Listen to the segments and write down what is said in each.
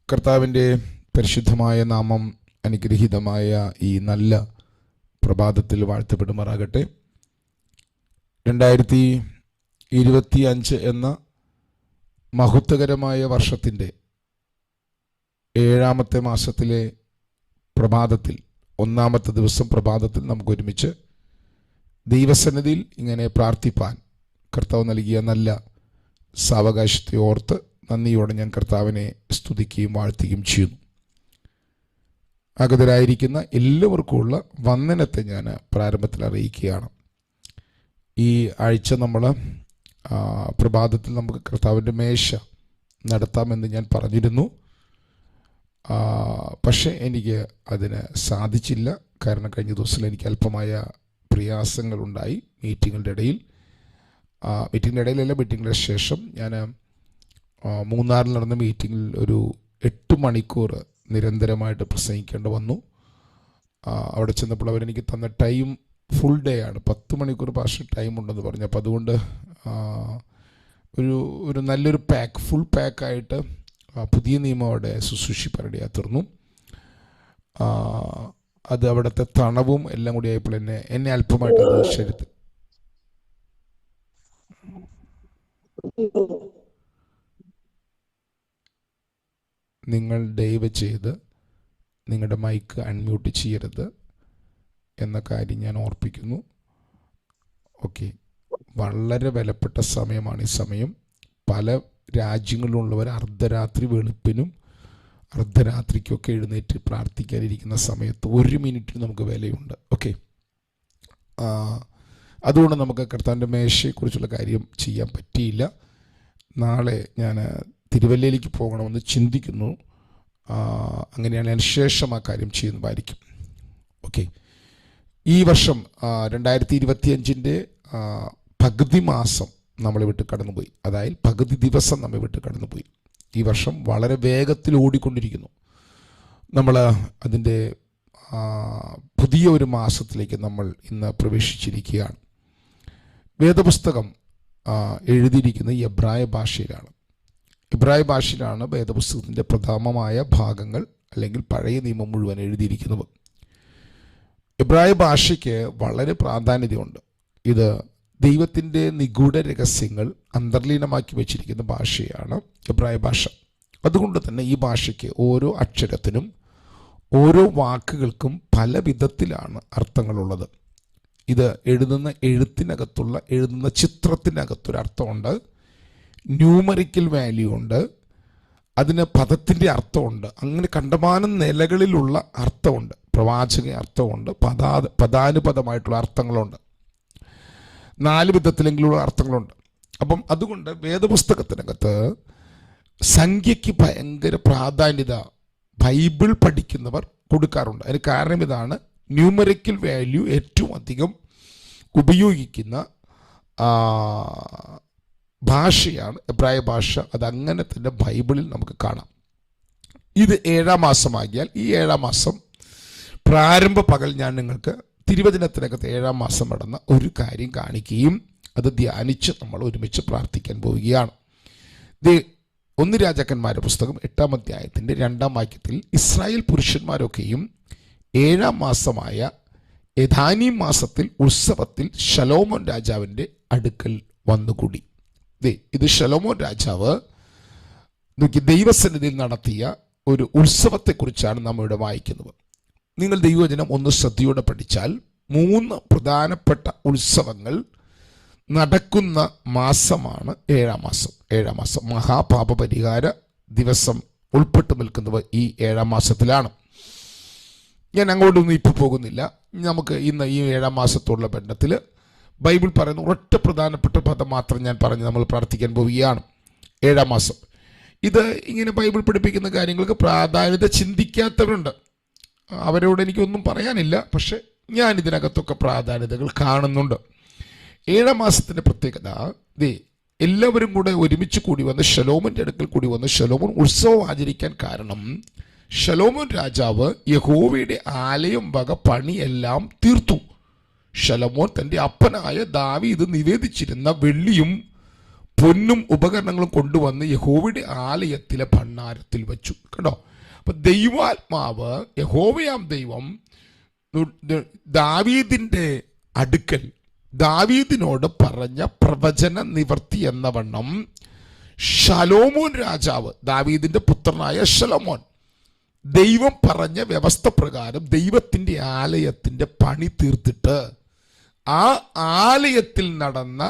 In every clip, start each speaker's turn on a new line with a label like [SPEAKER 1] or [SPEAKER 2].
[SPEAKER 1] കർത്താവിൻ്റെ പരിശുദ്ധമായ നാമം അനുഗ്രഹീതമായ ഈ നല്ല പ്രഭാതത്തിൽ വാഴ്ത്തപ്പെടുമാറാകട്ടെ. 2025 എന്ന മഹത്വകരമായ വർഷത്തിൻ്റെ 7ാമത്തെ മാസത്തിലെ പ്രഭാതത്തിൽ, 1ാമത്തെ ദിവസം പ്രഭാതത്തിൽ നമുക്ക് ഒരുമിച്ച് ദൈവസന്നിധിയിൽ ഇങ്ങനെ പ്രാർത്ഥിപ്പാൻ കർത്താവ് നൽകിയ നല്ല സാവകാശത്തെ ഓർത്ത് നന്ദിയോടെ ഞാൻ കർത്താവിനെ സ്തുതിക്കുകയും വാഴ്ത്തുകയും ചെയ്യുന്നു. അഗതരായിരിക്കുന്ന എല്ലാവർക്കുമുള്ള വന്ദനത്തെ ഞാൻ പ്രാരംഭത്തിൽ അറിയിക്കുകയാണ്. ഈ ആഴ്ച നമ്മൾ പ്രഭാതത്തിൽ നമുക്ക് കർത്താവിൻ്റെ മേശ നടത്താമെന്ന് ഞാൻ പറഞ്ഞിരുന്നു. പക്ഷേ എനിക്ക് അതിന് സാധിച്ചില്ല. കാരണം കഴിഞ്ഞ ദിവസം എനിക്ക് അല്പമായ പ്രയാസങ്ങളുണ്ടായി മീറ്റിങ്ങിൻ്റെ ഇടയിൽ. മീറ്റിങ്ങിൻ്റെ ശേഷം ഞാൻ മൂന്നാറിൽ നടന്ന മീറ്റിങ്ങിൽ ഒരു 8 മണിക്കൂർ നിരന്തരമായിട്ട് പ്രസംഗിക്കേണ്ടി വന്നു. അവിടെ ചെന്നപ്പോൾ അവരെനിക്ക് തന്ന ടൈം ഫുൾ ഡേ ആണ്. 10 മണിക്കൂർ പാർഷ്യൽ ടൈം ഉണ്ടെന്ന് പറഞ്ഞു. അപ്പോൾ അതുകൊണ്ട് ഒരു നല്ലൊരു ഫുൾ പാക്കായിട്ട് പുതിയ നിയമം അവിടെ ശുശ്രൂഷിപ്പാനിടയായി തീർന്നു. അത് അവിടുത്തെ തണവും എല്ലാം കൂടി ആയപ്പോൾ എന്നെ അല്പമായിട്ട് അത് ശരീരത്തിൽ നിങ്ങൾ ദയവ് ചെയ്ത് നിങ്ങളുടെ മൈക്ക് അൺമ്യൂട്ട് ചെയ്യരുത് എന്ന കാര്യം ഞാൻ ഓർപ്പിക്കുന്നു. ഓക്കെ, വളരെ വിലപ്പെട്ട സമയമാണ് ഈ സമയം. പല രാജ്യങ്ങളിലുള്ളവർ അർദ്ധരാത്രി വെളുപ്പിനും അർദ്ധരാത്രിക്കൊക്കെ എഴുന്നേറ്റ് പ്രാർത്ഥിക്കാനിരിക്കുന്ന സമയത്ത് 1 മിനിറ്റിന് നമുക്ക് വിലയുണ്ട്. ഓക്കെ, അതുകൊണ്ട് നമുക്ക് കർത്താവിൻ്റെ മേശയെക്കുറിച്ചുള്ള കാര്യം ചെയ്യാൻ പറ്റിയില്ല. നാളെ ഞാൻ തിരുവല്ലയിലേക്ക് പോകണമെന്ന് ചിന്തിക്കുന്നു. അങ്ങനെയാണ് ഞാൻ ശേഷം ആ കാര്യം ചെയ്യുന്നതായിരിക്കും. ഓക്കെ, ഈ വർഷം 2025 പകുതി മാസം നമ്മളെ വിട്ട് കടന്നുപോയി. അതായത് പകുതി ദിവസം നമ്മെ വിട്ട് കടന്നുപോയി. ഈ വർഷം വളരെ വേഗത്തിൽ ഓടിക്കൊണ്ടിരിക്കുന്നു. നമ്മൾ അതിൻ്റെ പുതിയ ഒരു മാസത്തിലേക്ക് നമ്മൾ ഇന്ന് പ്രവേശിച്ചിരിക്കുകയാണ്. വേദപുസ്തകം എഴുതിയിരിക്കുന്നത് എബ്രായ ഭാഷയിലാണ്. എബ്രായ ഭാഷയിലാണ് വേദപുസ്തകത്തിൻ്റെ പ്രധാനമായ ഭാഗങ്ങൾ അല്ലെങ്കിൽ പഴയ നിയമം മുഴുവൻ എഴുതിയിരിക്കുന്നത്. എബ്രായ ഭാഷയ്ക്ക് വളരെ പ്രാധാന്യതയുണ്ട്. ഇത് ദൈവത്തിൻ്റെ നിഗൂഢ രഹസ്യങ്ങൾ അന്തർലീനമാക്കി വെച്ചിരിക്കുന്ന ഭാഷയാണ് എബ്രായ ഭാഷ. അതുകൊണ്ട് തന്നെ ഈ ഭാഷയ്ക്ക് ഓരോ അക്ഷരത്തിനും ഓരോ വാക്കുകൾക്കും പല വിധത്തിലാണ് അർത്ഥങ്ങളുള്ളത്. ഇത് എഴുതുന്ന എഴുതുന്ന ചിത്രത്തിനകത്തൊരർത്ഥമുണ്ട്, ന്യൂമറിക്കൽ വാല്യൂ ഉണ്ട്, അതിന് പദത്തിൻ്റെ അർത്ഥമുണ്ട്. അങ്ങനെ കണ്ടമാനം നിലകളിലുള്ള അർത്ഥമുണ്ട്. പ്രവാചക അർത്ഥമുണ്ട്, പദാനുപദമായിട്ടുള്ള അർത്ഥങ്ങളുണ്ട്, 4 വിധത്തിലെങ്കിലുള്ള അർത്ഥങ്ങളുണ്ട്. അപ്പം അതുകൊണ്ട് വേദപുസ്തകത്തിനകത്ത് സംഖ്യയ്ക്ക് ഭയങ്കര പ്രാധാന്യത ബൈബിൾ പഠിക്കുന്നവർ കൊടുക്കാറുണ്ട്. അതിന് കാരണം ഇതാണ്, ന്യൂമറിക്കൽ വാല്യൂ ഏറ്റവും അധികം ഉപയോഗിക്കുന്ന ഭാഷയാണ് എബ്രായ ഭാഷ. അതങ്ങനെ തന്നെ ബൈബിളിൽ നമുക്ക് കാണാം. ഇത് 7ാം മാസമാകിയാൽ ഈ 7ാം മാസം പ്രാരംഭ പകൽ ഞാൻ നിങ്ങൾക്ക് തിരുവചനത്തിനകത്ത് 7ാം മാസം നടന്ന ഒരു കാര്യം കാണിക്കുകയും അത് ധ്യാനിച്ച് നമ്മൾ ഒരുമിച്ച് പ്രാർത്ഥിക്കാൻ പോവുകയാണ്. 1 രാജാക്കന്മാരുടെ പുസ്തകം 8ാം അധ്യായത്തിൻ്റെ 2ാം വാക്യത്തിൽ ഇസ്രായേൽ പുരുഷന്മാരൊക്കെയും 7ാം മാസമായ എഥാനീം മാസത്തിൽ ഉത്സവത്തിൽ ശലോമോൻ രാജാവിൻ്റെ അടുക്കൽ വന്നുകൂടി. ഇത് ശലോമോൻ രാജാവ് ദൈവസന്നിധിയിൽ നടത്തിയ ഒരു ഉത്സവത്തെക്കുറിച്ചാണ് നാം ഇവിടെ വായിക്കുന്നത്. നിങ്ങൾ ദൈവവചനം ഒന്ന് ശ്രദ്ധയോടെ പഠിച്ചാൽ 3 പ്രധാനപ്പെട്ട ഉത്സവങ്ങൾ നടക്കുന്ന മാസമാണ് 7ാം മാസം. 7ാം മാസം മഹാപാപപരിഹാര ദിവസം ഉൾപ്പെട്ടു നിൽക്കുന്നത് ഈ 7ാം മാസത്തിലാണ്. ഞാൻ അങ്ങോട്ടൊന്നും ഇപ്പോൾ പോകുന്നില്ല. നമുക്ക് ഇന്ന് ഈ 7ാം മാസത്തോടുള്ള ബന്ധത്തിൽ ബൈബിൾ പറയുന്ന ഒറ്റ പ്രധാനപ്പെട്ട പദം മാത്രം ഞാൻ പറഞ്ഞ് നമ്മൾ പ്രാർത്ഥിക്കാൻ പോവുകയാണ്. 7ാം മാസം ഇത് ഇങ്ങനെ ബൈബിൾ പഠിപ്പിക്കുന്ന കാര്യങ്ങൾക്ക് പ്രാധാന്യത ചിന്തിക്കാത്തവരുണ്ട്. അവരോട് എനിക്കൊന്നും പറയാനില്ല. പക്ഷെ ഞാൻ ഇതിനകത്തൊക്കെ പ്രാധാന്യതകൾ കാണുന്നുണ്ട്. 7ാം മാസത്തിൻ്റെ പ്രത്യേകത, എല്ലാവരും കൂടെ ഒരുമിച്ച് കൂടി വന്ന് ശലോമോൻ്റെ അടുക്കൽ കൂടി വന്ന് ശലോമോൻ ഉത്സവം ആചരിക്കാൻ കാരണം, ശലോമോൻ രാജാവ് യഹോവയുടെ ആലയം വക പണിയെല്ലാം തീർത്തു. ശലോമോൻ തൻ്റെ അപ്പനായ ദാവീദ് നിവേദിച്ചിരുന്ന വെള്ളിയും പൊന്നും ഉപകരണങ്ങളും കൊണ്ടുവന്ന് യഹോവയുടെ ആലയത്തിലെ ഭണ്ഡാരത്തിൽ വെച്ചു. കണ്ടോ? അപ്പൊ ദൈവാത്മാവ്, യഹോവയാം ദൈവം ദാവീദിന്റെ അടുക്കൽ ദാവീദിനോട് പറഞ്ഞ പ്രവചന നിവർത്തി എന്ന വണ്ണം ശലോമോൻ രാജാവ്, ദാവീദിന്റെ പുത്രനായ ശലോമോൻ, ദൈവം പറഞ്ഞ വ്യവസ്ഥ പ്രകാരം ദൈവത്തിന്റെ ആലയത്തിന്റെ പണി തീർത്തിട്ട് ആ ആലയത്തിൽ നടന്ന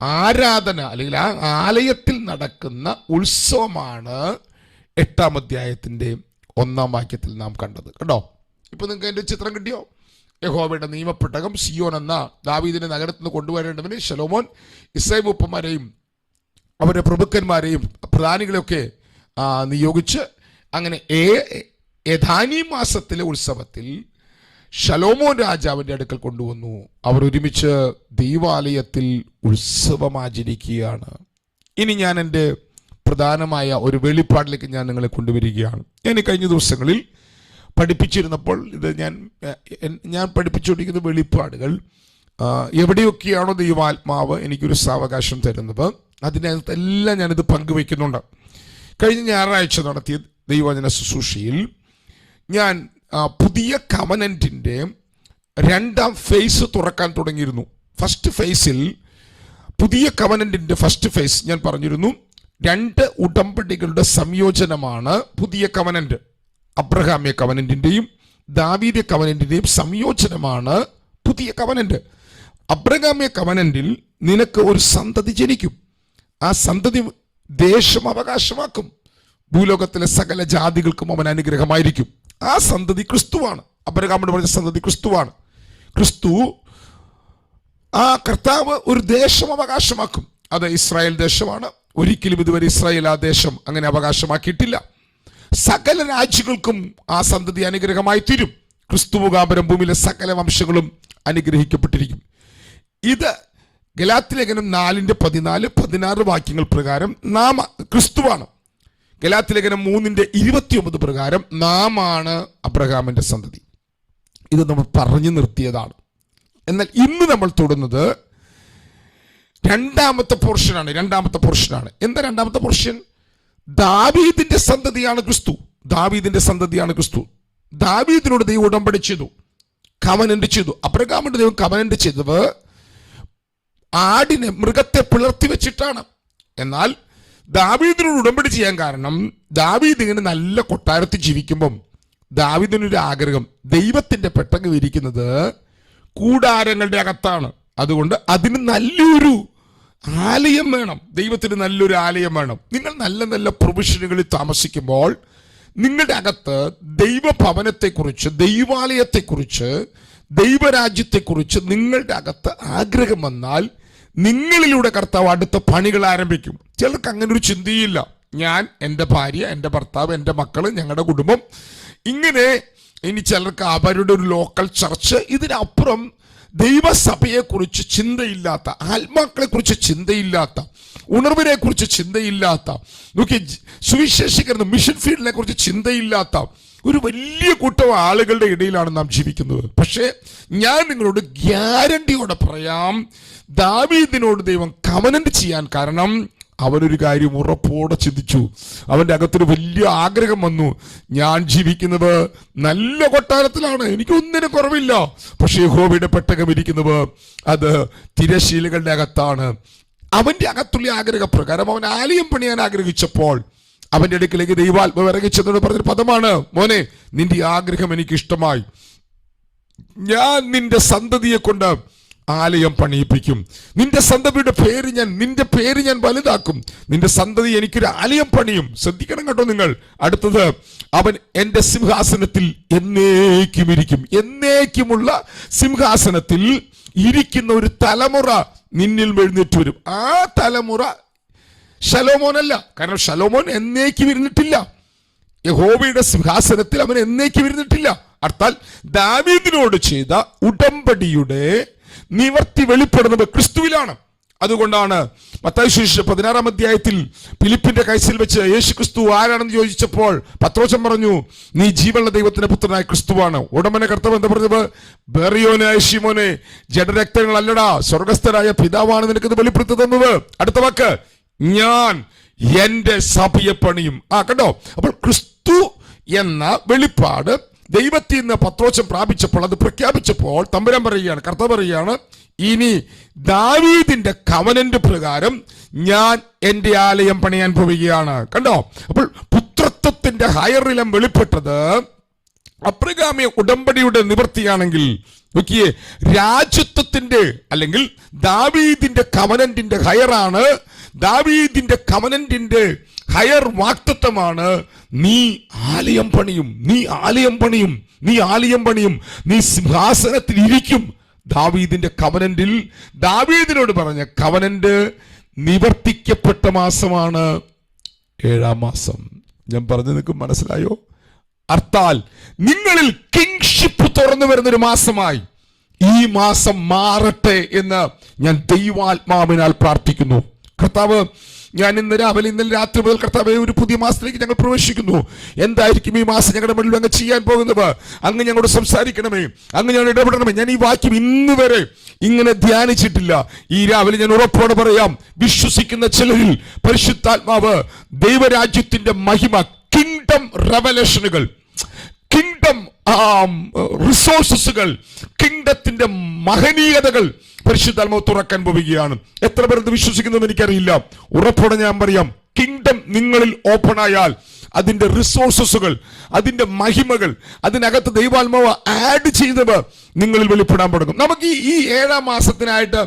[SPEAKER 1] ആരാധന, അല്ലെങ്കിൽ ആ ആലയത്തിൽ നടക്കുന്ന ഉത്സവമാണ് 8-ാം അധ്യായത്തിന്റെ 1-ാം വാക്യത്തിൽ നാം കണ്ടത്. കണ്ടോ? ഇപ്പൊ നിങ്ങൾക്ക് അതിന്റെ ചിത്രം കിട്ടിയോ? യഹോവയുടെ നിയമപ്പെട്ടകം സിയോൻ എന്ന ദാവീദിന്റെ നഗരത്തിൽ നിന്ന് കൊണ്ടുവരേണ്ടതിന് ശലോമോൻ ഇസ്രായേൽ മൂപ്പന്മാരെയും അവരുടെ പ്രഭുക്കന്മാരെയും പ്രധാനികളെയൊക്കെ നിയോഗിച്ച് അങ്ങനെ ഏതാനീ മാസത്തിലെ ഉത്സവത്തിൽ ശലോമോൻ രാജാവിന്റെ അടുക്കൽ കൊണ്ടുവന്നു. അവർ ഒരുമിച്ച് ദൈവാലയത്തിൽ ഉത്സവം ആചരിക്കുകയാണ്. ഇനി ഞാൻ എൻ്റെ പ്രധാനമായ ഒരു വെളിപ്പാടിലേക്ക് ഞാൻ നിങ്ങളെ കൊണ്ടുവരികയാണ്. ഞാൻ കഴിഞ്ഞ ദിവസങ്ങളിൽ പഠിപ്പിച്ചിരുന്നപ്പോൾ ഇത് ഞാൻ പഠിപ്പിച്ചുകൊണ്ടിരിക്കുന്ന വെളിപ്പാടുകൾ എവിടെയൊക്കെയാണോ ദൈവാത്മാവ് എനിക്കൊരു സാവകാശം തരുന്നത് അതിനകത്തെല്ലാം ഞാനിത് പങ്കുവയ്ക്കുന്നുണ്ട്. കഴിഞ്ഞ ഞായറാഴ്ച നടത്തിയ ദൈവവചന ശുശ്രൂഷയിൽ ഞാൻ പുതിയ കവനന്റിന്റെ 2-ാം ഫേസ് തുറക്കാൻ തുടങ്ങിയിരുന്നു. ഫസ്റ്റ് ഫേസിൽ, പുതിയ കവനന്റിന്റെ ഫസ്റ്റ് ഫേസ് ഞാൻ പറഞ്ഞിരുന്നു, 2 ഉടമ്പടികളുടെ സംയോജനമാണ് പുതിയ കവനന്റ്. അബ്രഹാമ്യ കവനന്റിന്റെയും ദാവീദ് കവനന്റിന്റെയും സംയോജനമാണ് പുതിയ കവനന്റ്. അബ്രഹാമ്യ കവനന്റിൽ നിനക്ക് ഒരു സന്തതി ജനിക്കും. ആ സന്തതി ദേശം അവകാശമാക്കും. ഭൂലോകത്തിലെ സകല ജാതികൾക്കും അവൻ അനുഗ്രഹമായിരിക്കും. ആ സന്തതി ക്രിസ്തുവാണ്. അബ്രഹാമിനോട് പറഞ്ഞ സന്തതി ക്രിസ്തുവാണ്. ക്രിസ്തു, ആ കർത്താവ് ഒരു ദേശം അവകാശമാക്കും. അത് ഇസ്രായേൽ ദേശമാണ്. ഒരിക്കലും ഇതുവരെ ഇസ്രായേൽ ആ ദേശം അങ്ങനെ അവകാശമാക്കിയിട്ടില്ല. സകല രാജ്യങ്ങൾക്കും ആ സന്തതി അനുഗ്രഹമായി തീരും. ക്രിസ്തു മുഖാന്തരം ഭൂമിയിലെ സകല വംശങ്ങളും അനുഗ്രഹിക്കപ്പെട്ടിരിക്കും. ഇത് ഗലാത്യലേഖനം 4:14-16 വാക്യങ്ങൾ പ്രകാരം നാം ക്രിസ്തുവാണ്. ഗലാത്യലേഖനം 3:29 പ്രകാരം നാം ആണ് അബ്രഹാമിന്റെ സന്തതി. ഇത് നമ്മൾ പറഞ്ഞു നിർത്തിയതാണ്. എന്നാൽ ഇന്ന് നമ്മൾ തൊടുന്നത് രണ്ടാമത്തെ പോർഷനാണ്. എന്താ രണ്ടാമത്തെ പോർഷൻ? ദാവീദിന്റെ സന്തതിയാണ് ക്രിസ്തു. ദാവീദിനോട് ദൈവം ഉടമ്പടി ചെയ്തു, കവനന്റ് ചെയ്തു. അബ്രഹാമിന്റെ ദൈവം കവനന്റ് ചെയ്തത് ആടിനെ, മൃഗത്തെ പിളർത്തി വെച്ചിട്ടാണ്. എന്നാൽ ദാവീദിനോട് ഉടമ്പടി ചെയ്യാൻ കാരണം, ദാവീദ് ഇങ്ങനെ നല്ല കൊട്ടാരത്തിൽ ജീവിക്കുമ്പം ദാവീദിനൊരു ആഗ്രഹം, ദൈവത്തിന്റെ പെട്ടകം ഇരിക്കുന്നത് കൂടാരങ്ങളുടെ അകത്താണ്. അതുകൊണ്ട് അതിന് നല്ലൊരു ആലയം വേണം. ദൈവത്തിന് നല്ലൊരു ആലയം വേണം. നിങ്ങൾ നല്ല നല്ല പ്രൊവിഷനുകളിൽ താമസിക്കുമ്പോൾ നിങ്ങളുടെ അകത്ത് ദൈവഭവനത്തെക്കുറിച്ച്, ദൈവാലയത്തെക്കുറിച്ച്, ദൈവരാജ്യത്തെക്കുറിച്ച് നിങ്ങളുടെ അകത്ത് ആഗ്രഹം വന്നാൽ നിങ്ങളിലൂടെ കർത്താവ് അടുത്ത പണികൾ ആരംഭിക്കും. ചിലർക്ക് അങ്ങനെ ഒരു ചിന്തയില്ല. ഞാൻ, എൻ്റെ ഭാര്യ, എൻ്റെ ഭർത്താവ്, എൻ്റെ മക്കള്, ഞങ്ങളുടെ കുടുംബം, ഇങ്ങനെ. ഇനി ചിലർക്ക് അവരുടെ ഒരു ലോക്കൽ ചർച്ച്. ഇതിനപ്പുറം ദൈവസഭയെക്കുറിച്ച് ചിന്തയില്ലാത്ത, ആത്മാക്കളെ കുറിച്ച് ചിന്തയില്ലാത്ത, ഉണർവിനെ കുറിച്ച് ചിന്തയില്ലാത്ത, നോക്കി സുവിശേഷീകരണം, മിഷൻ ഫീൽഡിനെ കുറിച്ച് ചിന്തയില്ലാത്ത ഒരു വലിയ കൂട്ടം ആളുകളുടെ ഇടയിലാണ് നാം ജീവിക്കുന്നത്. പക്ഷേ ഞാൻ നിങ്ങളോട് ഗ്യാരണ്ടിയോടെ പറയാം, ദാവീദിനോട് ദൈവം കവനന്റ് ചെയ്യാൻ കാരണം അവനൊരു കാര്യം ഉറപ്പോടെ ചിന്തിച്ചു. അവന്റെ അകത്തൊരു വലിയ ആഗ്രഹം വന്നു. ഞാൻ ജീവിക്കുന്നത് നല്ല കൊട്ടാരത്തിലാണ്, എനിക്കൊന്നിനും കുറവില്ല. പക്ഷേ യഹോവയുടെ പെട്ടകം ഇരിക്കുന്നത് അത് തിരശീലകളുടെ അകത്താണ്. അവന്റെ അകത്തുള്ള ആഗ്രഹപ്രകാരം അവൻ ആലയം പണിയാൻ ആഗ്രഹിച്ചപ്പോൾ അവന്റെ അടുക്കിലേക്ക് ദൈവാത്മാവ് ഇറങ്ങിച്ചെന്നോട് പറഞ്ഞൊരു പദമാണ്, മോനെ, നിന്റെ ആഗ്രഹം എനിക്ക് ഇഷ്ടമായി. ഞാൻ നിന്റെ സന്തതിയെ കൊണ്ട് ആലയം പണിയിപ്പിക്കും. നിന്റെ സന്തതിയുടെ നിന്റെ പേര് ഞാൻ വലുതാക്കും. നിന്റെ സന്തതി എനിക്കൊരു ആലയം പണിയും. ശ്രദ്ധിക്കണം കേട്ടോ നിങ്ങൾ. അടുത്തത്, അവൻ എന്റെ സിംഹാസനത്തിൽ എന്നേക്കും ഇരിക്കും. എന്നേക്കുമുള്ള സിംഹാസനത്തിൽ ഇരിക്കുന്ന ഒരു തലമുറ നിന്നിൽ എഴുന്നേറ്റ് വരും. ആ തലമുറ ശലോമോനല്ല. കാരണം ശലോമോൻ എന്നേക്കും ഇരുന്നിട്ടില്ല. യഹോവയുടെ സിംഹാസനത്തിൽ അവൻ എന്നേക്കും ഇരുന്നിട്ടില്ല. അർത്ഥാൽ ദാവീദിനോട് ചെയ്ത ഉടമ്പടിയുടെ നിവർത്തി വെളിപ്പെടുന്നത് ക്രിസ്തുവിലാണ്. അതുകൊണ്ടാണ് മത്തായി സുവിശേഷം 16-ാം അധ്യായത്തിൽ ഫിലിപ്പിന്റെ കൈസിൽ വെച്ച് യേശുക്രിസ്തു ആരാണെന്ന് ചോദിച്ചപ്പോൾ പത്രോസ് പറഞ്ഞു, നീ ജീവനുള്ള ദൈവത്തിന്റെ പുത്രനായ ക്രിസ്തുവാണ്. ഉടമനെ കർത്താവ് എന്താ പറഞ്ഞത്? ബെറിയോനായ ശിമോനെ, ജഡരക്തങ്ങളല്ലടാ, സ്വർഗസ്ഥനായ പിതാവാണ് നിനക്കിത് വെളിപ്പെടുത്തി തന്നത്. അടുത്ത വാക്ക്, ഞാൻ എന്റെ സഭയെ പണിയും. കണ്ടോ? അപ്പോൾ ക്രിസ്തു എന്ന വെളിപ്പാട് ദൈവത്തിൽ നിന്ന് പത്രോസ് പ്രാപിച്ചപ്പോൾ, അത് പ്രഖ്യാപിച്ചപ്പോൾ തമ്പുരാൻ പറയുകയാണ്, കർത്താവ് പറയുകയാണ്, ഇനി ദാവീദിന്റെ കവനന്റ് പ്രകാരം ഞാൻ എന്റെ ആലയം പണിയാൻ പോവുകയാണ്. കണ്ടോ? അപ്പോൾ പുത്രത്വത്തിന്റെ ഹയറിലം വെളിപ്പെട്ടത് അബ്രഹാമിക ഉടമ്പടിയുടെ നിവൃത്തിയാണെങ്കിൽ നോക്കിയേ, രാജ്യത്വത്തിന്റെ അല്ലെങ്കിൽ ദാവീദിന്റെ കവനന്റിന്റെ ഹയറാണ്. ദാവീദിന്റെ കവനന്റിന്റെ ഹയർ വാക്തത്വമാണ്, നീ ആലയം പണിയും, നീ ആലയം പണിയും, നീ ആലയം പണിയും, നീ സിംഹാസനത്തിൽ ഇരിക്കും. ദാവീദിന്റെ കവനന്റിൽ ദാവീദിനോട് പറഞ്ഞ കവനന്റ് നിവർത്തിക്കപ്പെട്ട മാസമാണ് 7-ാം മാസം. ഞാൻ പറഞ്ഞു നിൽക്കും, മനസ്സിലായോ? അർത്ഥാൽ നിങ്ങളിൽ കിങ്ഷിപ്പ് തുറന്നു വരുന്നൊരു മാസമായി ഈ മാസം മാറട്ടെ എന്ന് ഞാൻ ദൈവാത്മാവിനാൽ പ്രാർത്ഥിക്കുന്നു. കർത്താവ്, ഞാൻ ഇന്നലെ രാത്രി മുതൽ കർത്താവേ, ഒരു പുതിയ മാസത്തിലേക്ക് ഞങ്ങൾ പ്രവേശിക്കുന്നു. എന്തായിരിക്കും ഈ മാസം ഞങ്ങളുടെ മുന്നിൽ അങ്ങ് ചെയ്യാൻ പോകുന്നത്? അങ്ങ് ഞങ്ങളോട് സംസാരിക്കണമേ, അങ്ങ് ഞങ്ങൾ ഇടപെടണമേ. ഞാൻ ഈ വാക്യം ഇന്ന് വരെ ഇങ്ങനെ ധ്യാനിച്ചിട്ടില്ല. ഈ രാവിലെ ഞാൻ ഉറപ്പോടെ പറയാം, വിശ്വസിക്കുന്ന ചിലരിൽ പരിശുദ്ധാത്മാവ് ദൈവരാജ്യത്തിന്റെ മഹിമ, കിങ്ഡം റെവലേഷനുകൾ, കിങ്ഡം റിസോഴ്സസുകൾ, കിങ്ഡത്തിന്റെ മഹനീയതകൾ പരിശുദ്ധാത്മാവ് തുറക്കാൻ പോവുകയാണ്. എത്ര പേർ ഇത് വിശ്വസിക്കുന്നതെന്ന് എനിക്കറിയില്ല. ഉറപ്പോടെ ഞാൻ പറയാം, കിങ്ഡം നിങ്ങളിൽ ഓപ്പൺ ആയാൽ അതിന്റെ റിസോഴ്സസുകൾ, അതിന്റെ മഹിമകൾ, അതിനകത്ത് ദൈവാത്മാവ് ആഡ് ചെയ്തത് നിങ്ങളിൽ വെളിപ്പെടാൻ തുടങ്ങും. നമുക്ക് ഈ 7-ാം മാസത്തിനായിട്ട്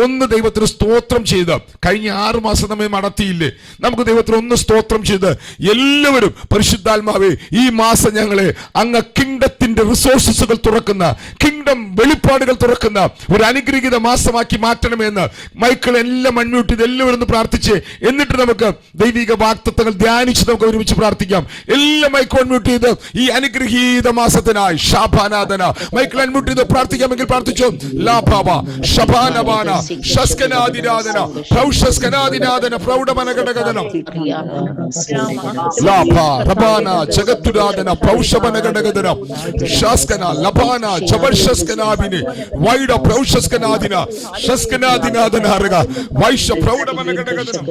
[SPEAKER 1] ഒന്ന് ദൈവത്തിന് സ്തോത്രം ചെയ്ത്, കഴിഞ്ഞ 6 മാസം നമ്മെ നടത്തിയില്ലേ, നമുക്ക് ദൈവത്തിന് ഒന്ന് സ്തോത്രം ചെയ്ത് എല്ലാവരും പരിശുദ്ധാത്മാവേ, ഈ മാസം ഞങ്ങളെ അങ്ങ് കിങ്ഡത്തിന്റെ റിസോഴ്സസുകൾ തുറക്കുന്ന, കിങ്ഡം വെളിപ്പാടുകൾ തുറക്കുന്ന ഒരു അനുഗ്രഹീത മാസമാക്കി മാറ്റണമെന്ന് മൈക്കിൾ എല്ലാം അൺമ്യൂട്ട് ചെയ്ത് എല്ലാവരും ഒന്ന് പ്രാർത്ഥിച്ച്, എന്നിട്ട് നമുക്ക് ദൈവിക വാഗ്ദത്തങ്ങൾ ധ്യാനിച്ച് നമുക്ക് ഒരുമിച്ച് പ്രാർത്ഥിക്കാം. എല്ലാം മൈക്കിൾ അൺമ്യൂട്ട് ചെയ്ത് ഈ അനുഗ്രഹീത മാസത്തിനായി ഷാബാനാദന മൈക്കിൾ അൺമ്യൂട്ട് ചെയ്ത് പ്രാർത്ഥിക്കാമെങ്കിൽ പ്രാർത്ഥിച്ചു. ലാഭാവ ശബാനബാന ശസ്കനാദിനാദന പ്രൗഷസ്കനാദിനാദന പ്രൗഢമനഘടകദനം ലാഭ റബാന ജഗത്തുരാദന പ്രൗഷമനഘടകദനം ശാസ്കന ലബാന ജബർഷസ്കനാദിനെ വൈഡ പ്രൗഷസ്കനാദിന ശസ്കനാദിനാദനാർഗ വൈഷ പ്രൗഢമനഘടകദനം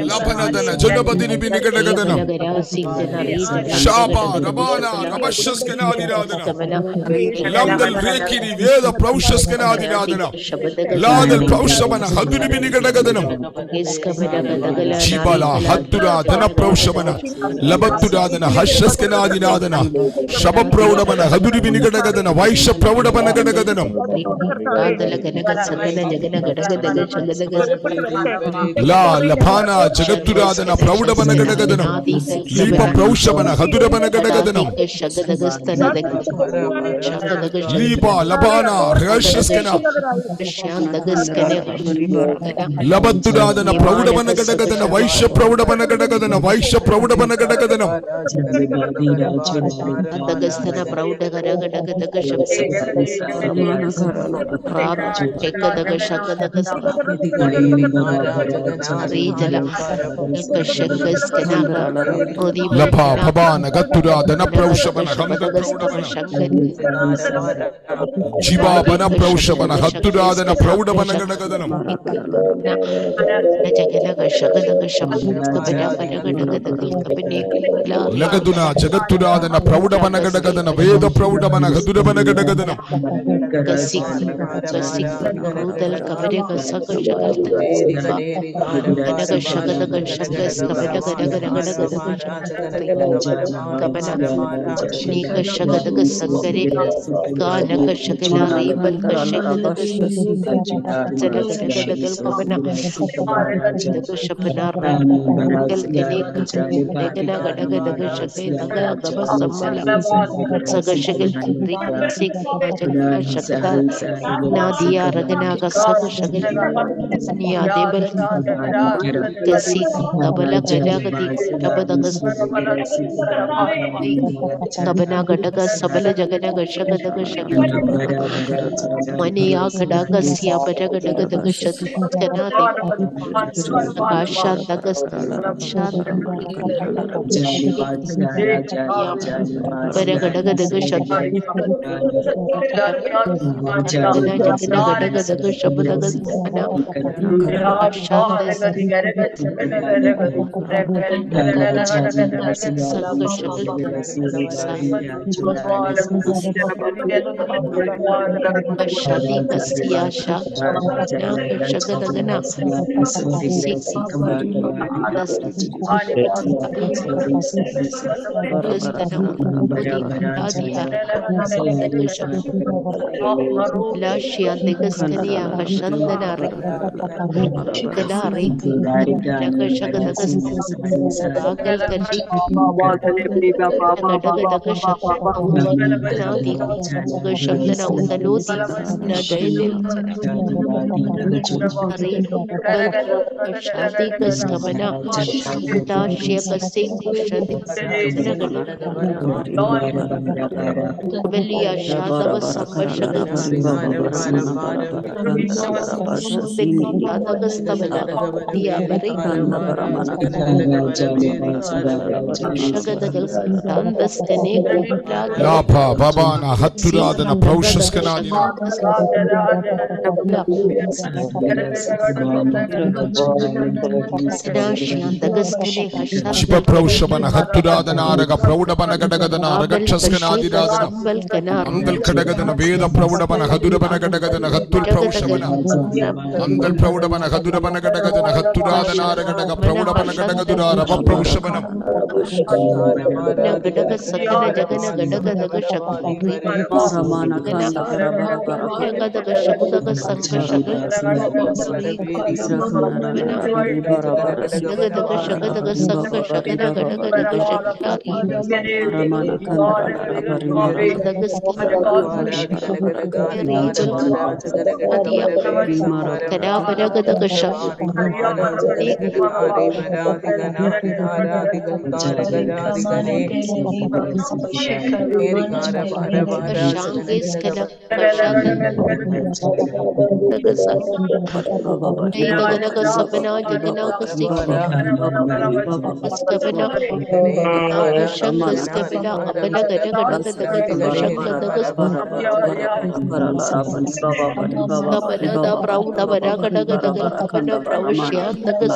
[SPEAKER 1] ലബനദന ജനബദിനി ബിനിഘടകദനം ശാബാ റബാന റബശസ്കനാദിനാദന ലംദൽ രേകിനി വേദ പ്രൗഷസ്കനാദിനാദന ലാദൽ പ്രൗഷമന ഹദുനി ബിനിഘടകദനം ജിബല ഹദ്ദുരാദന പ്രൗഷമന ലബത്തുരാദന ഹശസ്കനാദിനാദന ശബപ്രൗഢമന ഹദുനി ബിനിഘടകദന വൈഷ പ്രൗഢമന ഘടകദനം ലാ ലഭാന ജഗത്തുരാദന പ്രൗഢമന ഘടകദനം ലീപ പ്രൗഷമന ഹദുരമന ഘടകദനം ലീപ ലഭാന ഹശസ്കന ലബത്തുരാദന പ്രൗഢമന ഘടകദന വൈഷ പ്രൗഢമന ഘടകദന വൈഷ പ്രൗഢമന ഘടകദനം ലഭാ ഭവാന ഗത്തുരാദന പ്രൗഷമന ജീവാബന പ്രൗഷമന ഹത്തുരാദന പ്രൗഢമന ഘടകദനം ലഗതുന ജഗത്തുരാദന പ്രൗഢമന ഘടകദന വേദ പ്രൗഢമന ഹതുരമന ഘടകദനം
[SPEAKER 2] si tabala galagadi tabadagas tabana gadaga sabala jagana gashagadaga Mania Gadaga Sia Badagadaga Shanadi Akashandagas Badagadaga Jagadaga Shabadagas Ashandas Ashadi Kasiasha Shagadagana Sik Gustana Udi Adia Lashia Degaskania Hashandanari Kadari Shagadagas Agal Kashi Nadi Gashamdana Utaloti Nadaidil Hari Shadi Kaskamana Dashia Kasik Shadi Velia Shadava Sambashagas Shadagastamana Diabari Shagadagal Tandas Kaneko
[SPEAKER 1] Lapa Babana Haturadana Praushas Kanadina Shipa Praushabana Haturadana Raga Praudabana Gadagadana Ragachas Kanadiradana Angal Kadagadana Veda Praudabana Hadurabana Gadagadana Hatur Praushabana Angal Praudabana Hadurabana Gadagadana Haturadana Ragadaga Praudabana Gadagadura Rava Praushabana
[SPEAKER 2] Gadaga Sakana Jagana Gadagadaga Shakti Gadaga Shabudaga Sankashaga Gadaga Shagadaga Sankashagana Gadagadaga Shakti Kadabadaga Shakti Shangis Kana Kashada Daganaga Sabana Jagana Kaskavana Shakas Kavila Abana Gadagadaga Shakadagas Kabana Brauda Badagadaga Kabana Braushia Dagas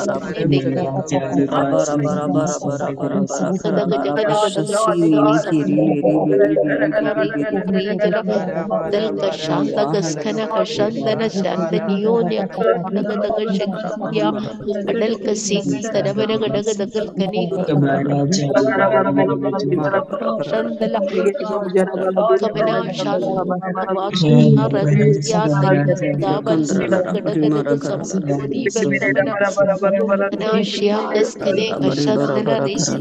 [SPEAKER 2] Del Kashanda Gaskana Kashandana Shandanione Daga Shakia Adel Kasi Tadabana Gadagadagal Kani Shandala Kabana Shanda Rasia Dabal Gadagadaga Samudi Belkabana Anashia Gaskane Kashandana Risi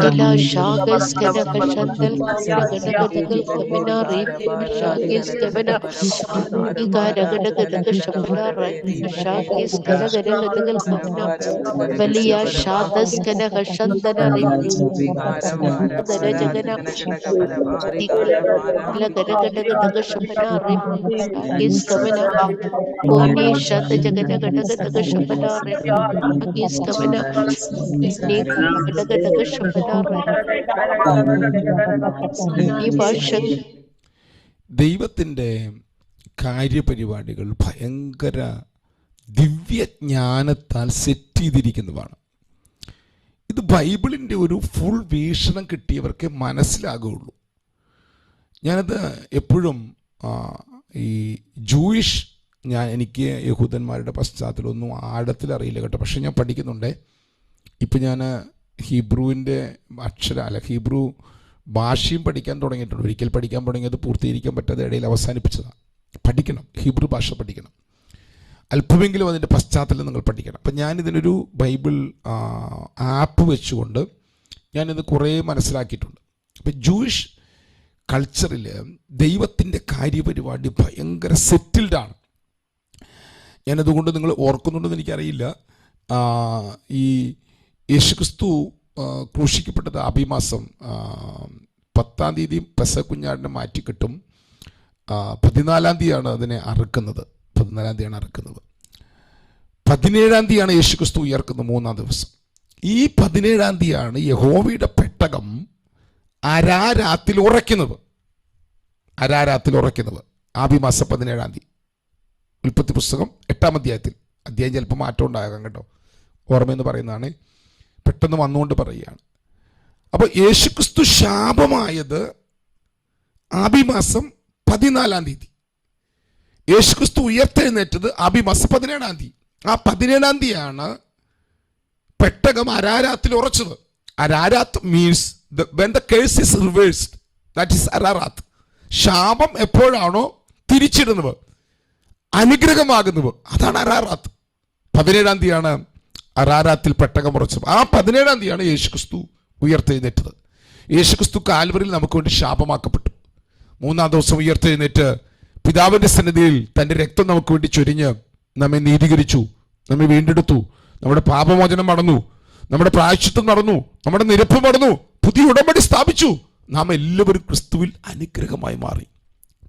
[SPEAKER 2] Kila Shagas Kana Kashandal Gadagadagal Kamina Rip Shagis Kabana Gadagadaga Shamana Shagis Gadagadagal Kamina Valia Shadas Kana Kashandana Rip Jagana Gadagadaga Shamana Rip Shagis Kamina Koni Shad Jagadaga Shamana Rip Shagis Kamina Gadagadaga Shamana
[SPEAKER 1] ദൈവത്തിൻ്റെ കാര്യപരിപാടികൾ ഭയങ്കര ദിവ്യജ്ഞാനത്താൽ set ചെയ്തിരിക്കുന്നതാണ്. ഇത് ബൈബിളിൻ്റെ ഒരു full വീക്ഷണം കിട്ടിയവർക്കേ മനസ്സിലാകുകയുള്ളൂ. ഞാനത് എപ്പോഴും ഈ Jewish എനിക്ക് യഹൂദന്മാരുടെ പശ്ചാത്തലമൊന്നും ആഴത്തിലറിയില്ല കേട്ടോ, പക്ഷെ ഞാൻ പഠിക്കുന്നുണ്ട്. ഇപ്പം ഞാൻ ഹീബ്രുവിൻ്റെ ഹീബ്രു ഭാഷയും പഠിക്കാൻ തുടങ്ങിയിട്ടുണ്ട്. ഒരിക്കൽ പഠിക്കാൻ തുടങ്ങിയത് പൂർത്തീകരിക്കാൻ പറ്റാതെ ഇടയിൽ അവസാനിപ്പിച്ചതാണ്. പഠിക്കണം, ഹീബ്രു ഭാഷ പഠിക്കണം, അല്പമെങ്കിലും അതിൻ്റെ പശ്ചാത്തലം നിങ്ങൾ പഠിക്കണം. അപ്പം ഞാനിതിനൊരു ബൈബിൾ ആപ്പ് വെച്ചുകൊണ്ട് ഞാനിത് കുറേ മനസ്സിലാക്കിയിട്ടുണ്ട്. അപ്പം ജൂയിഷ് കൾച്ചറിൽ ദൈവത്തിൻ്റെ കാര്യപരിപാടി ഭയങ്കര സെറ്റിൽഡാണ്. ഞാനതുകൊണ്ട് നിങ്ങൾ ഓർക്കുന്നുണ്ടെന്ന് എനിക്കറിയില്ല. ഈ യേശുക്രിസ്തു ക്രൂശിക്കപ്പെട്ടത് അഭിമാസം 10-ാം തീയതി പെസഹക്കുഞ്ഞാടിനെ മാറ്റിക്കിട്ടും. 14-ാം തീയതിയാണ് അതിനെ അറുക്കുന്നത്. 14-ാം തീയതിയാണ് അറുക്കുന്നത്. 17-ാം തീയതിയാണ് യേശുക്രിസ്തു ഉയർക്കുന്നത്, 3-ാം ദിവസം. ഈ 17-ാം തീയതിയാണ് യഹോവയുടെ പെട്ടകം അരാരാത്തിൽ ഉറയ്ക്കുന്നത്. ആബിമാസം 17-ാം തീയതി. ഉൽപ്പത്തി പുസ്തകം 8-ാം അധ്യായത്തിൽ. അധ്യായം ചിലപ്പോൾ മാറ്റം ഉണ്ടാകാം കേട്ടോ, ഓർമ്മയെന്ന് പറയുന്നതാണ്, പെട്ടെന്ന് വന്നുകൊണ്ട് പറയുകയാണ്. അപ്പോൾ യേശുക്രിസ്തു ശാപമായത് ആബിമാസം 14-ാം തീയതി. യേശുക്രിസ്തു ഉയർത്തെഴുന്നേറ്റത് ആബിമാസം 17-ാം തീയതി. ആ 17-ാം തീയതിയാണ് പെട്ടകം അരാരാത്തിൽ ഉറച്ചത്. Ararat means when the curse is reversed, that is Ararat. ശാപം എപ്പോഴാണോ തിരിച്ചിടുന്നത്, അനുഗ്രഹമാകുന്നത്, അതാണ് അരാറാത്ത്. 17-ാം തീയതിയാണ് അരാറാത്തിൽ പെട്ടകം ഉറച്ചത്. ആ 17-ാം തീയതിയാണ് യേശുക്രിസ്തു ഉയർത്തെഴുന്നേറ്റത്. യേശുക്രിസ്തു കാൽവരിയിൽ നമുക്ക് വേണ്ടി ശാപമാക്കപ്പെട്ടു. 3-ാം ദിവസം ഉയർത്തെഴുന്നേറ്റ് പിതാവിന്റെ സന്നിധിയിൽ തന്റെ രക്തം നമുക്ക് വേണ്ടി ചൊരിഞ്ഞ് നമ്മെ നീതീകരിച്ചു, നമ്മെ വീണ്ടെടുത്തു, നമ്മുടെ പാപമോചനം നടന്നു, നമ്മുടെ പ്രായശ്ചിത്തം നടന്നു, നമ്മുടെ നിരപ്പ് നടന്നു, പുതിയ ഉടമ്പടി സ്ഥാപിച്ചു. നാം എല്ലാവരും ക്രിസ്തുവിൽ അനുഗ്രഹമായി മാറി.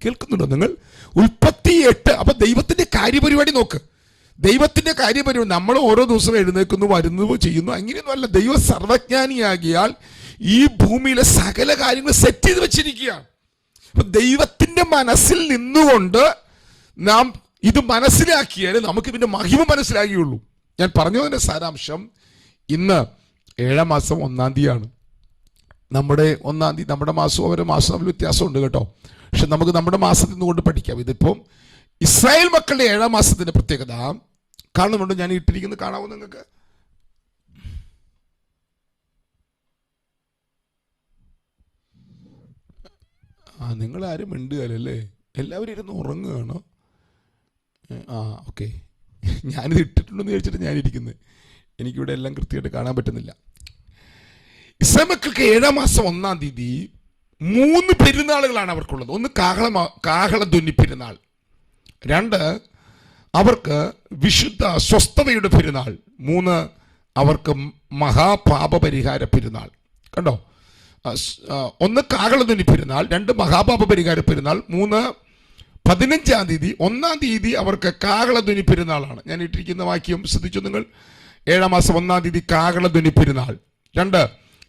[SPEAKER 1] കേൾക്കുന്നുണ്ടോ നിങ്ങൾ? ഉൽപ്പത്തി 8. അപ്പൊ ദൈവത്തിന്റെ കാര്യപരിപാടി നോക്ക്. ദൈവത്തിന്റെ കാര്യപരിപാടി നമ്മൾ ഓരോ ദിവസം എഴുന്നേക്കുന്നു, വരുന്നു, ചെയ്യുന്നു, അങ്ങനെയൊന്നും അല്ല. ദൈവം സർവജ്ഞാനിയാകിയാൽ ഈ ഭൂമിയിലെ സകല കാര്യങ്ങൾ സെറ്റ് ചെയ്ത് വെച്ചിരിക്കുകയാണ്. അപ്പൊ ദൈവത്തിന്റെ മനസ്സിൽ നിന്നുകൊണ്ട് നാം ഇത് മനസ്സിലാക്കിയാൽ നമുക്ക് ഇതിന്റെ മഹിമ മനസ്സിലാക്കിയുള്ളൂ. ഞാൻ പറഞ്ഞതിന്റെ സാരാംശം, ഇന്ന് 7-ാം മാസം 1-ാം തീയതിയാണ്. നമ്മുടെ 1-ാം തീയതി, നമ്മുടെ മാസം ഓരോ മാസം തമ്മിൽ വ്യത്യാസമുണ്ട് കേട്ടോ. പക്ഷെ നമുക്ക് നമ്മുടെ മാസത്തിൽ നിന്നുകൊണ്ട് പഠിക്കാം. ഇതിപ്പം ഇസ്രായേൽ മക്കളുടെ 7-ാം മാസത്തിന്റെ പ്രത്യേകത കാണുന്നുണ്ട്. ഞാൻ ഇട്ടിരിക്കുന്നത് കാണാവോ നിങ്ങൾക്ക്? നിങ്ങളാരും മിണ്ടുകയല്ലേ, എല്ലാവരും ഇരുന്ന് ഉറങ്ങുകയാണോ? ഓക്കെ, ഞാനിത് ഇട്ടിട്ടുണ്ടെന്ന് ചോദിച്ചിട്ട് ഞാനിരിക്കുന്നത്. എനിക്കിവിടെ എല്ലാം കൃത്യമായിട്ട് കാണാൻ പറ്റുന്നില്ല. ഇസ്രായേൽ മക്കൾക്ക് 7-ാം മാസം 1-ാം തീയതി 3 പെരുന്നാളുകളാണ് അവർക്കുള്ളത്. ഒന്ന് കാഹളധ്വനി പെരുന്നാൾ, 2 അവർക്ക് വിശുദ്ധ സ്വസ്ഥതയുടെ പെരുന്നാൾ, 3 അവർക്ക് മഹാപാപപരിഹാര പെരുന്നാൾ. കണ്ടോ? 1 കാഹളധ്വനി പെരുന്നാൾ, 2 മഹാപാപ പരിഹാര പെരുന്നാൾ, 3 15-ാം തീയതി. 1-ാം തീയതി അവർക്ക് കാഹളധ്വനി പെരുന്നാളാണ്. ഞാൻ ഇട്ടിരിക്കുന്ന വാക്യം ശ്രദ്ധിച്ചു നിങ്ങൾ. 7-ാം മാസം 1-ാം തീയതി കാഹളധ്വനി പെരുന്നാൾ, 2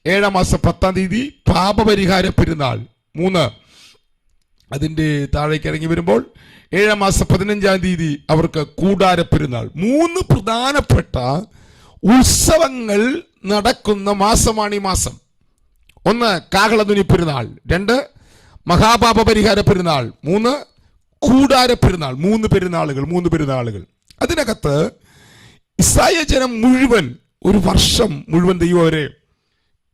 [SPEAKER 1] 7-ാം മാസം 10-ാം തീയതി പാപപരിഹാര പെരുന്നാൾ, 3 അതിൻ്റെ താഴേക്ക് ഇറങ്ങി വരുമ്പോൾ 7-ാം മാസം 15-ാം തീയതി അവർക്ക് കൂടാര പെരുന്നാൾ. 3 പ്രധാനപ്പെട്ട ഉത്സവങ്ങൾ നടക്കുന്ന മാസമാണ് ഈ മാസം. 1 കാഹളധ്വനി പെരുന്നാൾ, 2 മഹാപാപ പരിഹാര പെരുന്നാൾ, 3 കൂടാര പെരുന്നാൾ. 3 പെരുന്നാളുകൾ. അതിനകത്ത് ഇസ്രായേൽ ജനം മുഴുവൻ ഒരു വർഷം മുഴുവൻ ദൈവം അവരെ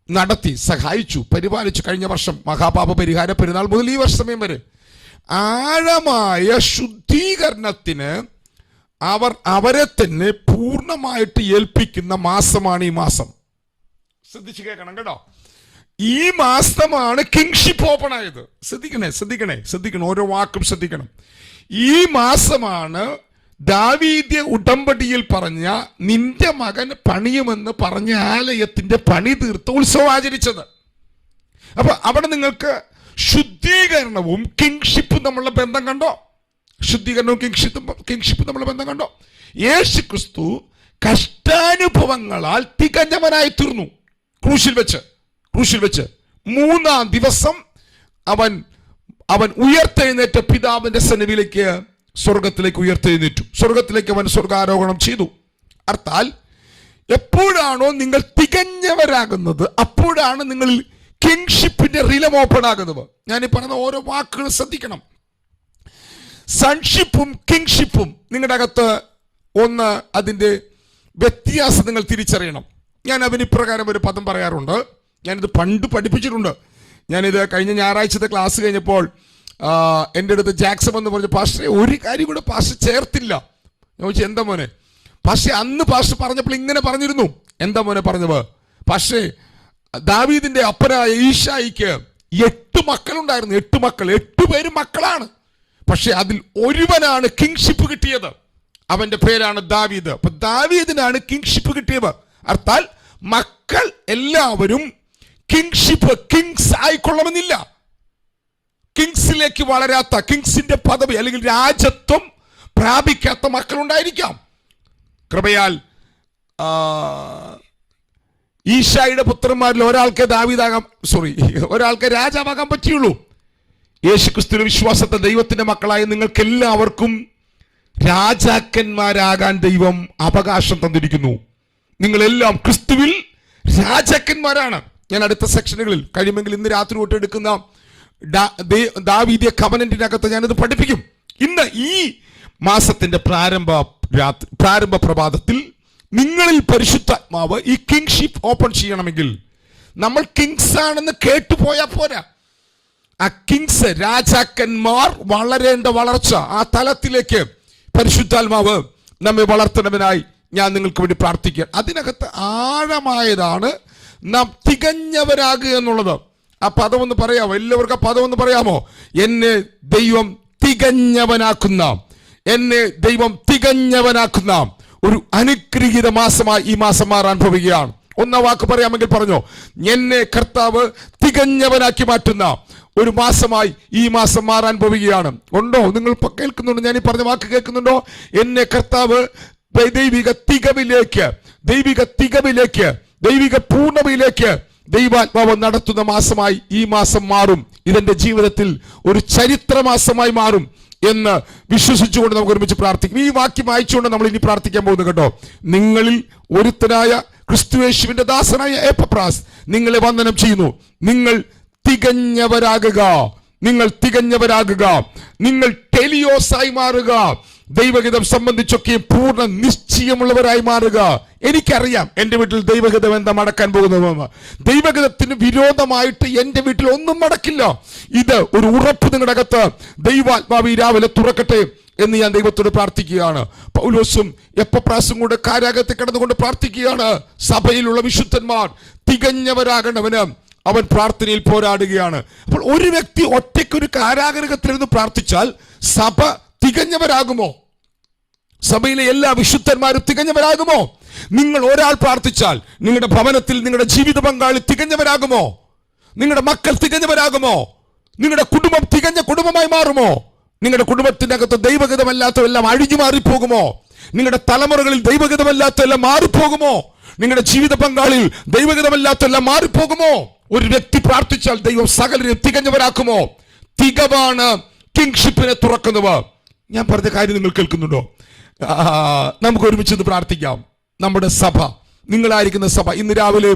[SPEAKER 1] നടത്തി, സഹായിച്ചു, പരിപാലിച്ചു. കഴിഞ്ഞ വർഷം മഹാപാപ പരിഹാര പെരുന്നാൾ മുതൽ ഈ വർഷം വരെ ആഴമായ ശുദ്ധീകരണത്തിന് അവരെ തന്നെ പൂർണ്ണമായിട്ട് ഏൽപ്പിക്കുന്ന മാസമാണ് ഈ മാസം. ശ്രദ്ധിച്ചു കേൾക്കണം കേട്ടോ. ഈ മാസമാണ് കിങ്ഷിപ്പ് ഓപ്പൺ ആയത്. ശ്രദ്ധിക്കണേ, ഓരോ വാക്കും ശ്രദ്ധിക്കണം. ഈ മാസമാണ് ദാവീദ്യ ഉടമ്പടിയിൽ പറഞ്ഞ നിന്റെ മകൻ പണിയുമെന്ന് പറഞ്ഞ ആലയത്തിന്റെ പണി തീർത്ത് ഉത്സവം ആചരിച്ചത്. അപ്പൊ അവിടെ നിങ്ങൾക്ക് ശുദ്ധീകരണവും കിങ്ഷിപ്പും തമ്മിലുള്ള ബന്ധം കണ്ടോ? കിങ്ഷിപ്പും തമ്മിലുള്ള ബന്ധം കണ്ടോ? യേശു ക്രിസ്തു കഷ്ടാനുഭവങ്ങളാൽ തികഞ്ഞവനായി തീർന്നു. ക്രൂശിൽ വെച്ച് 3-ാം ദിവസം അവൻ ഉയർത്തെഴുന്നേറ്റ പിതാവിന്റെ സന്നിധിയിലേക്ക്, സ്വർഗത്തിലേക്ക് ഉയർത്തെഴുന്നേറ്റു. സ്വർഗത്തിലേക്ക് അവൻ സ്വർഗാരോഹണം ചെയ്തു. അർത്ഥാൽ എപ്പോഴാണോ നിങ്ങൾ തികഞ്ഞവരാകുന്നത്, അപ്പോഴാണ് നിങ്ങൾ കിങ്ഷിപ്പിന്റെ റിലം ഓപ്പൺ ആകുന്നത്. ഞാൻ ഈ പറഞ്ഞ ഓരോ വാക്കുകൾ ശ്രദ്ധിക്കണം. സൺഷിപ്പും കിങ്ഷിപ്പും നിങ്ങളുടെ അകത്ത് ഒന്ന് അതിന്റെ വ്യത്യാസം നിങ്ങൾ തിരിച്ചറിയണം. ഞാൻ അതിന് ഇപ്രകാരം ഒരു പദം പറയാറുണ്ട്. ഞാനിത് പണ്ട് പഠിപ്പിച്ചിട്ടുണ്ട്. ഞാനിത് കഴിഞ്ഞ ഞായറാഴ്ചത്തെ ക്ലാസ് കഴിഞ്ഞപ്പോൾ എൻ്റെ അടുത്ത് ജാക്സൺ എന്ന് പറഞ്ഞു, പാസ്റ്ററെ ഒരു കാര്യം കൂടെ പാസ്റ്റർ ചേർത്തില്ല. ഞാൻ ചോദിച്ചു, എന്താ മോനെ? പാസ്റ്റർ അന്ന് പാസ്റ്റർ പറഞ്ഞപ്പോൾ ഇങ്ങനെ പറഞ്ഞിരുന്നു. എന്താ മോനെ പറഞ്ഞത്? പാസ്റ്ററെ, ദാവീദിന്റെ അപ്പനായ ഈശായിക്ക് 8 മക്കളുണ്ടായിരുന്നു. 8 മക്കൾ, 8 പേരും മക്കളാണ്. പക്ഷെ അതിൽ ഒരുവനാണ് കിങ്ഷിപ്പ് കിട്ടിയത്. അവന്റെ പേരാണ് ദാവീദ്. അപ്പൊ ദാവീദിനാണ് കിങ്ഷിപ്പ് കിട്ടിയത്. അർത്ഥാൽ മക്കൾ എല്ലാവരും കിങ്സ് ആയിക്കൊള്ളണമെന്നില്ല. കിങ്സിലേക്ക് വളരാത്ത, കിങ്സിന്റെ പദവി അല്ലെങ്കിൽ രാജത്വം പ്രാപിക്കാത്ത മക്കളുണ്ടായിരിക്കാം. കൃപയാൽ ഈശായുടെ പുത്രന്മാരിൽ ഒരാൾക്ക് രാജാവാകാൻ പറ്റിയുള്ളൂ. യേശുക്രിസ്തുവിന്റെ വിശ്വാസത്തെ ദൈവത്തിന്റെ മക്കളായ നിങ്ങൾക്ക് എല്ലാവർക്കും രാജാക്കന്മാരാകാൻ ദൈവം അവകാശം തന്നിരിക്കുന്നു. നിങ്ങളെല്ലാം ക്രിസ്തുവിൽ രാജാക്കന്മാരാണ്. ഞാൻ അടുത്ത സെക്ഷനുകളിൽ കഴിയുമെങ്കിൽ ഇന്ന് രാത്രി തൊട്ട് എടുക്കുന്ന ദാവീദിയ കവനന്റിനകത്ത് ഞാനിത് പഠിപ്പിക്കും. ഇന്ന് ഈ മാസത്തിന്റെ പ്രാരംഭ പ്രഭാതത്തിൽ നിങ്ങളിൽ പരിശുദ്ധാത്മാവ് ഈ കിങ്ഷിപ്പ് ഓപ്പൺ ചെയ്യണമെങ്കിൽ നമ്മൾ കിങ്സ് ആണെന്ന് കേട്ടുപോയാൽ പോരാ. ആ കിങ്സ്, രാജാക്കന്മാർ വളരേണ്ട വളർച്ച, ആ തലത്തിലേക്ക് പരിശുദ്ധാത്മാവ് നമ്മെ വളർത്തണവനായി ഞാൻ നിങ്ങൾക്ക് വേണ്ടി പ്രാർത്ഥിക്കുക. അതിനകത്ത് ആഴമായതാണ് നാം തികഞ്ഞവരാകുക എന്നുള്ളത്. ആ പദം ഒന്ന് പറയാമോ? എല്ലാവർക്കും ആ പദം ഒന്ന് പറയാമോ? എന്നെ ദൈവം തികഞ്ഞവനാക്കുന്ന ഒരു അനുഗ്രഹീത മാസമായി ഈ മാസം മാറാൻ പോവുകയാണ്. ഒന്നാം വാക്ക് പറയാമെങ്കിൽ പറഞ്ഞോ, എന്നെ കർത്താവ് തികഞ്ഞവനാക്കി മാറ്റുന്ന ഒരു മാസമായി ഈ മാസം മാറാൻ പോവുകയാണ്. ഉണ്ടോ? നിങ്ങൾ കേൾക്കുന്നുണ്ടോ? ഞാൻ ഈ പറഞ്ഞ വാക്ക് കേൾക്കുന്നുണ്ടോ? എന്നെ കർത്താവ് ദൈവിക തികവിലേക്ക്, ദൈവിക പൂർണ്ണതയിലേക്ക് ദൈവാത്മാവ് നടത്തുന്ന മാസമായി ഈ മാസം മാറും. ഇതെന്റെ ജീവിതത്തിൽ ഒരു ചരിത്ര മാസമായി മാറും എന്ന് വിശ്വസിച്ചുകൊണ്ട് നമുക്ക് ഒരുമിച്ച് പ്രാർത്ഥിക്കും. ഈ വാക്യം വായിച്ചുകൊണ്ട് നമ്മൾ ഇനി പ്രാർത്ഥിക്കാൻ പോകുന്നു കേട്ടോ. നിങ്ങളിൽ ഒരുത്തനായ ക്രിസ്തുയേശുവിന്റെ ദാസനായ എപ്പഫ്രാസ് നിങ്ങളെ വന്ദനം ചെയ്യുന്നു. നിങ്ങൾ തികഞ്ഞവരാകുക, നിങ്ങൾ ടെലിയോസായി മാറുക. ദൈവഹിതം സംബന്ധിച്ചൊക്കെ പൂർണ്ണ നിശ്ചയമുള്ളവരായി മാറുക. എനിക്കറിയാം എന്റെ വീട്ടിൽ ദൈവഹിതം എന്താ നടക്കാൻ പോകുന്നതെന്ന്. ദൈവഹിതത്തിന് വിരോധമായിട്ട് എന്റെ വീട്ടിൽ ഒന്നും നടക്കില്ല. ഇത് ഒരു ഉറപ്പ് നിങ്ങളുടെ അകത്ത് ദൈവാത്മാവ് രാവിലെ തുറക്കട്ടെ എന്ന് ഞാൻ ദൈവത്തോട് പ്രാർത്ഥിക്കുകയാണ്. പൗലോസും എപ്പഫ്രാസും കൂടെ കാരാഗൃഹത്തിൽ കിടന്നുകൊണ്ട് പ്രാർത്ഥിക്കുകയാണ്. സഭയിലുള്ള വിശുദ്ധന്മാർ തികഞ്ഞവരാകണവന് അവൻ പ്രാർത്ഥനയിൽ പോരാടുകയാണ്. അപ്പോൾ ഒരു വ്യക്തി ഒറ്റയ്ക്കൊരു കാരാഗൃഹത്തിലിരുന്ന് പ്രാർത്ഥിച്ചാൽ സഭ തികഞ്ഞവരാകുമോ? സഭയിലെ എല്ലാ വിശുദ്ധന്മാരും തികഞ്ഞവരാകുമോ? നിങ്ങൾ ഒരാൾ പ്രാർത്ഥിച്ചാൽ നിങ്ങളുടെ ഭവനത്തിൽ നിങ്ങളുടെ ജീവിത പങ്കാളി തികഞ്ഞവരാകുമോ? നിങ്ങളുടെ മക്കൾ തികഞ്ഞവരാകുമോ? നിങ്ങളുടെ കുടുംബം തികഞ്ഞ കുടുംബമായി മാറുമോ? നിങ്ങളുടെ കുടുംബത്തിന്റെ അകത്ത് ദൈവഗതമല്ലാത്തതെല്ലാം അഴിഞ്ഞു മാറിപ്പോകുമോ? നിങ്ങളുടെ തലമുറകളിൽ ദൈവഗതമല്ലാത്തതെല്ലാം മാറിപ്പോകുമോ? നിങ്ങളുടെ ജീവിത പങ്കാളിയിൽ ദൈവഗതമല്ലാത്തതെല്ലാം മാറിപ്പോകുമോ? ഒരു വ്യക്തി പ്രാർത്ഥിച്ചാൽ ദൈവം സകലരെയും തികഞ്ഞവരാക്കുമോ? തികവാണ് കിങ്ഷിപ്പിനെ തുറക്കുന്നവർ. ഞാൻ പറഞ്ഞ കാര്യം നിങ്ങൾ കേൾക്കുന്നുണ്ടോ? നമുക്ക് ഒരുമിച്ച് പ്രാർത്ഥിക്കാം. നമ്മുടെ സഭ, നിങ്ങളായിരിക്കുന്ന സഭ, ഇന്ന് രാവിലെ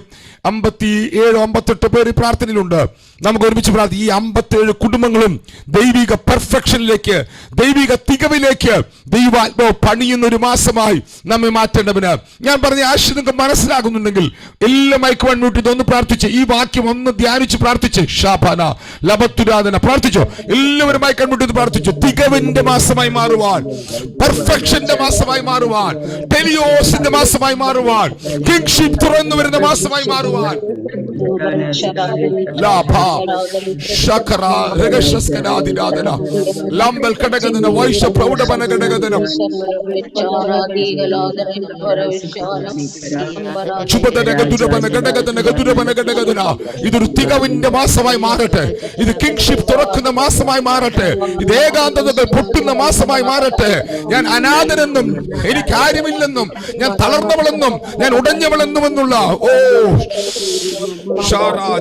[SPEAKER 1] 57-58 പേര് പ്രാർത്ഥനയിലുണ്ട്. നമുക്ക് ഒരുമിച്ച് പ്രാർത്ഥിക്കാം. ഈ 57 കുടുംബങ്ങളും ദൈവിക പെർഫെക്ഷനിലേക്ക്, ദൈവിക തികവിലേക്ക് ദൈവാത്മാവ് പണിയുന്ന ഒരു മാസമായി നമ്മെ മാറ്റേണ്ടവന്. ഞാൻ പറഞ്ഞ ആശയം നിങ്ങൾക്ക് മനസ്സിലാകുന്നുണ്ടെങ്കിൽ എല്ലാം മൈക്ക് വൺമ്യൂട്ട് ഇതൊന്ന് പ്രാർത്ഥിച്ച് ഈ വാക്യം ഒന്ന് ധ്യാനിച്ച് പ്രാർത്ഥിച്ച് ഷാബാന ലബത്തുരാധന പ്രാർത്ഥിച്ചോ. എല്ലാവരും മൈക്ക് വൺമ്യൂട്ട് പ്രാർത്ഥിച്ചു. തികവിന്റെ മാസമായി മാറുവാൻ, പെർഫെക്ഷന്റെ മാസമായി മാറുവാൻ, ടെലിയോസിന്റെ മാസമായി മാറുവാൻ, കിങ്ഷിപ്പ് തുറന്നു വരുന്ന മാസമായി മാറുവാൻ. ലാഭ ശകര രഗശസ്കനാദിനാദന ലംബൽ കടകദന വൈശ പ്രൗഢമന കടകദനം ചുബദന ഗദുരബന കടകദന ഗദുരബന കടകദന. ഇതൊരു തികവിന്റെ മാസമായി മാറട്ടെ. ഇത് കിങ്ഷിപ്പ് തുറക്കുന്ന മാസമായി മാറട്ടെ. ഇത് ഏകാന്തതകൾ പൊട്ടുന്ന മാസമായി മാറട്ടെ. ഞാൻ അനാഥനെന്നും എനിക്ക് കാര്യമില്ലെന്നും ഞാൻ തളർന്നവളെന്നും ഞാൻ ഉടഞ്ഞവളെന്നുമെന്നുള്ള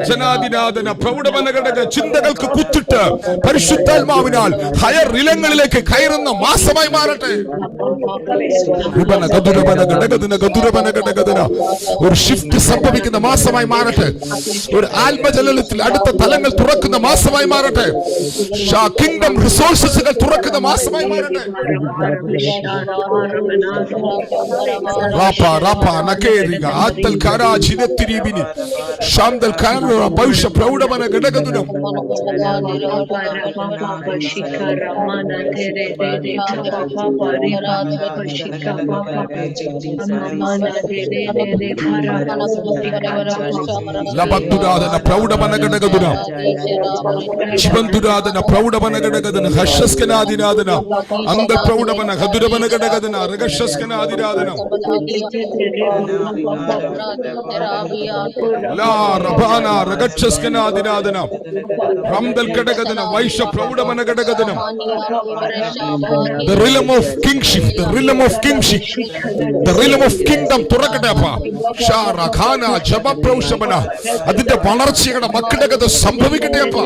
[SPEAKER 1] ജനാദിനാഥന പ്രൗഢമനഘടക ചിന്തകൾക്ക് കുത്തിട്ട് പരിശുദ്ധാത്മാവിനാൽ ഹയർ ഇലങ്ങളിലേക്ക് കയറുന്ന മാസമായി മാറട്ടെ. ഒരു ഷിഫ്റ്റ് സംഭവിക്കുന്ന മാസമായി മാറട്ടെ. ഒരു ആത്മജലത്തിൽ അടുത്ത തലങ്ങൾ തുറക്കുന്ന മാസമായി മാറട്ടെ. കിങ്ഡം റിസോഴ്സസുകൾ തുറക്കുന്ന മാസമായി മാറട്ടെ. ഭവിഷ്യ പ്രൗഢമന ഘടകതുനം ലബന്തുരാധന പ്രൗഢമന ഘടകതുന ശിവന്തുരാധന പ്രൗഢമന ഘടകതുന ഹർഷസ്കനാദിനാദന അംഗ പ്രൗഢമന ഹതുരമന ഘടകതുന രഗശസ്കനാദിനാദന ലാ റബാന രഗശസ്കനാദിനാദന റംദൽ ഘടകതുന വൈശ പ്രൗഢമന ഘടകതുന the realm of kingship, the realm of kingship, the realm of kingdom തുറക്കട്ടെ അപ്പ ഷാറ ഖാന ജപപ്രൗഷമന അതിന്റെ വളർച്ചയുടെ മക്കളുടെ സംഭവിക്കട്ടെ അപ്പ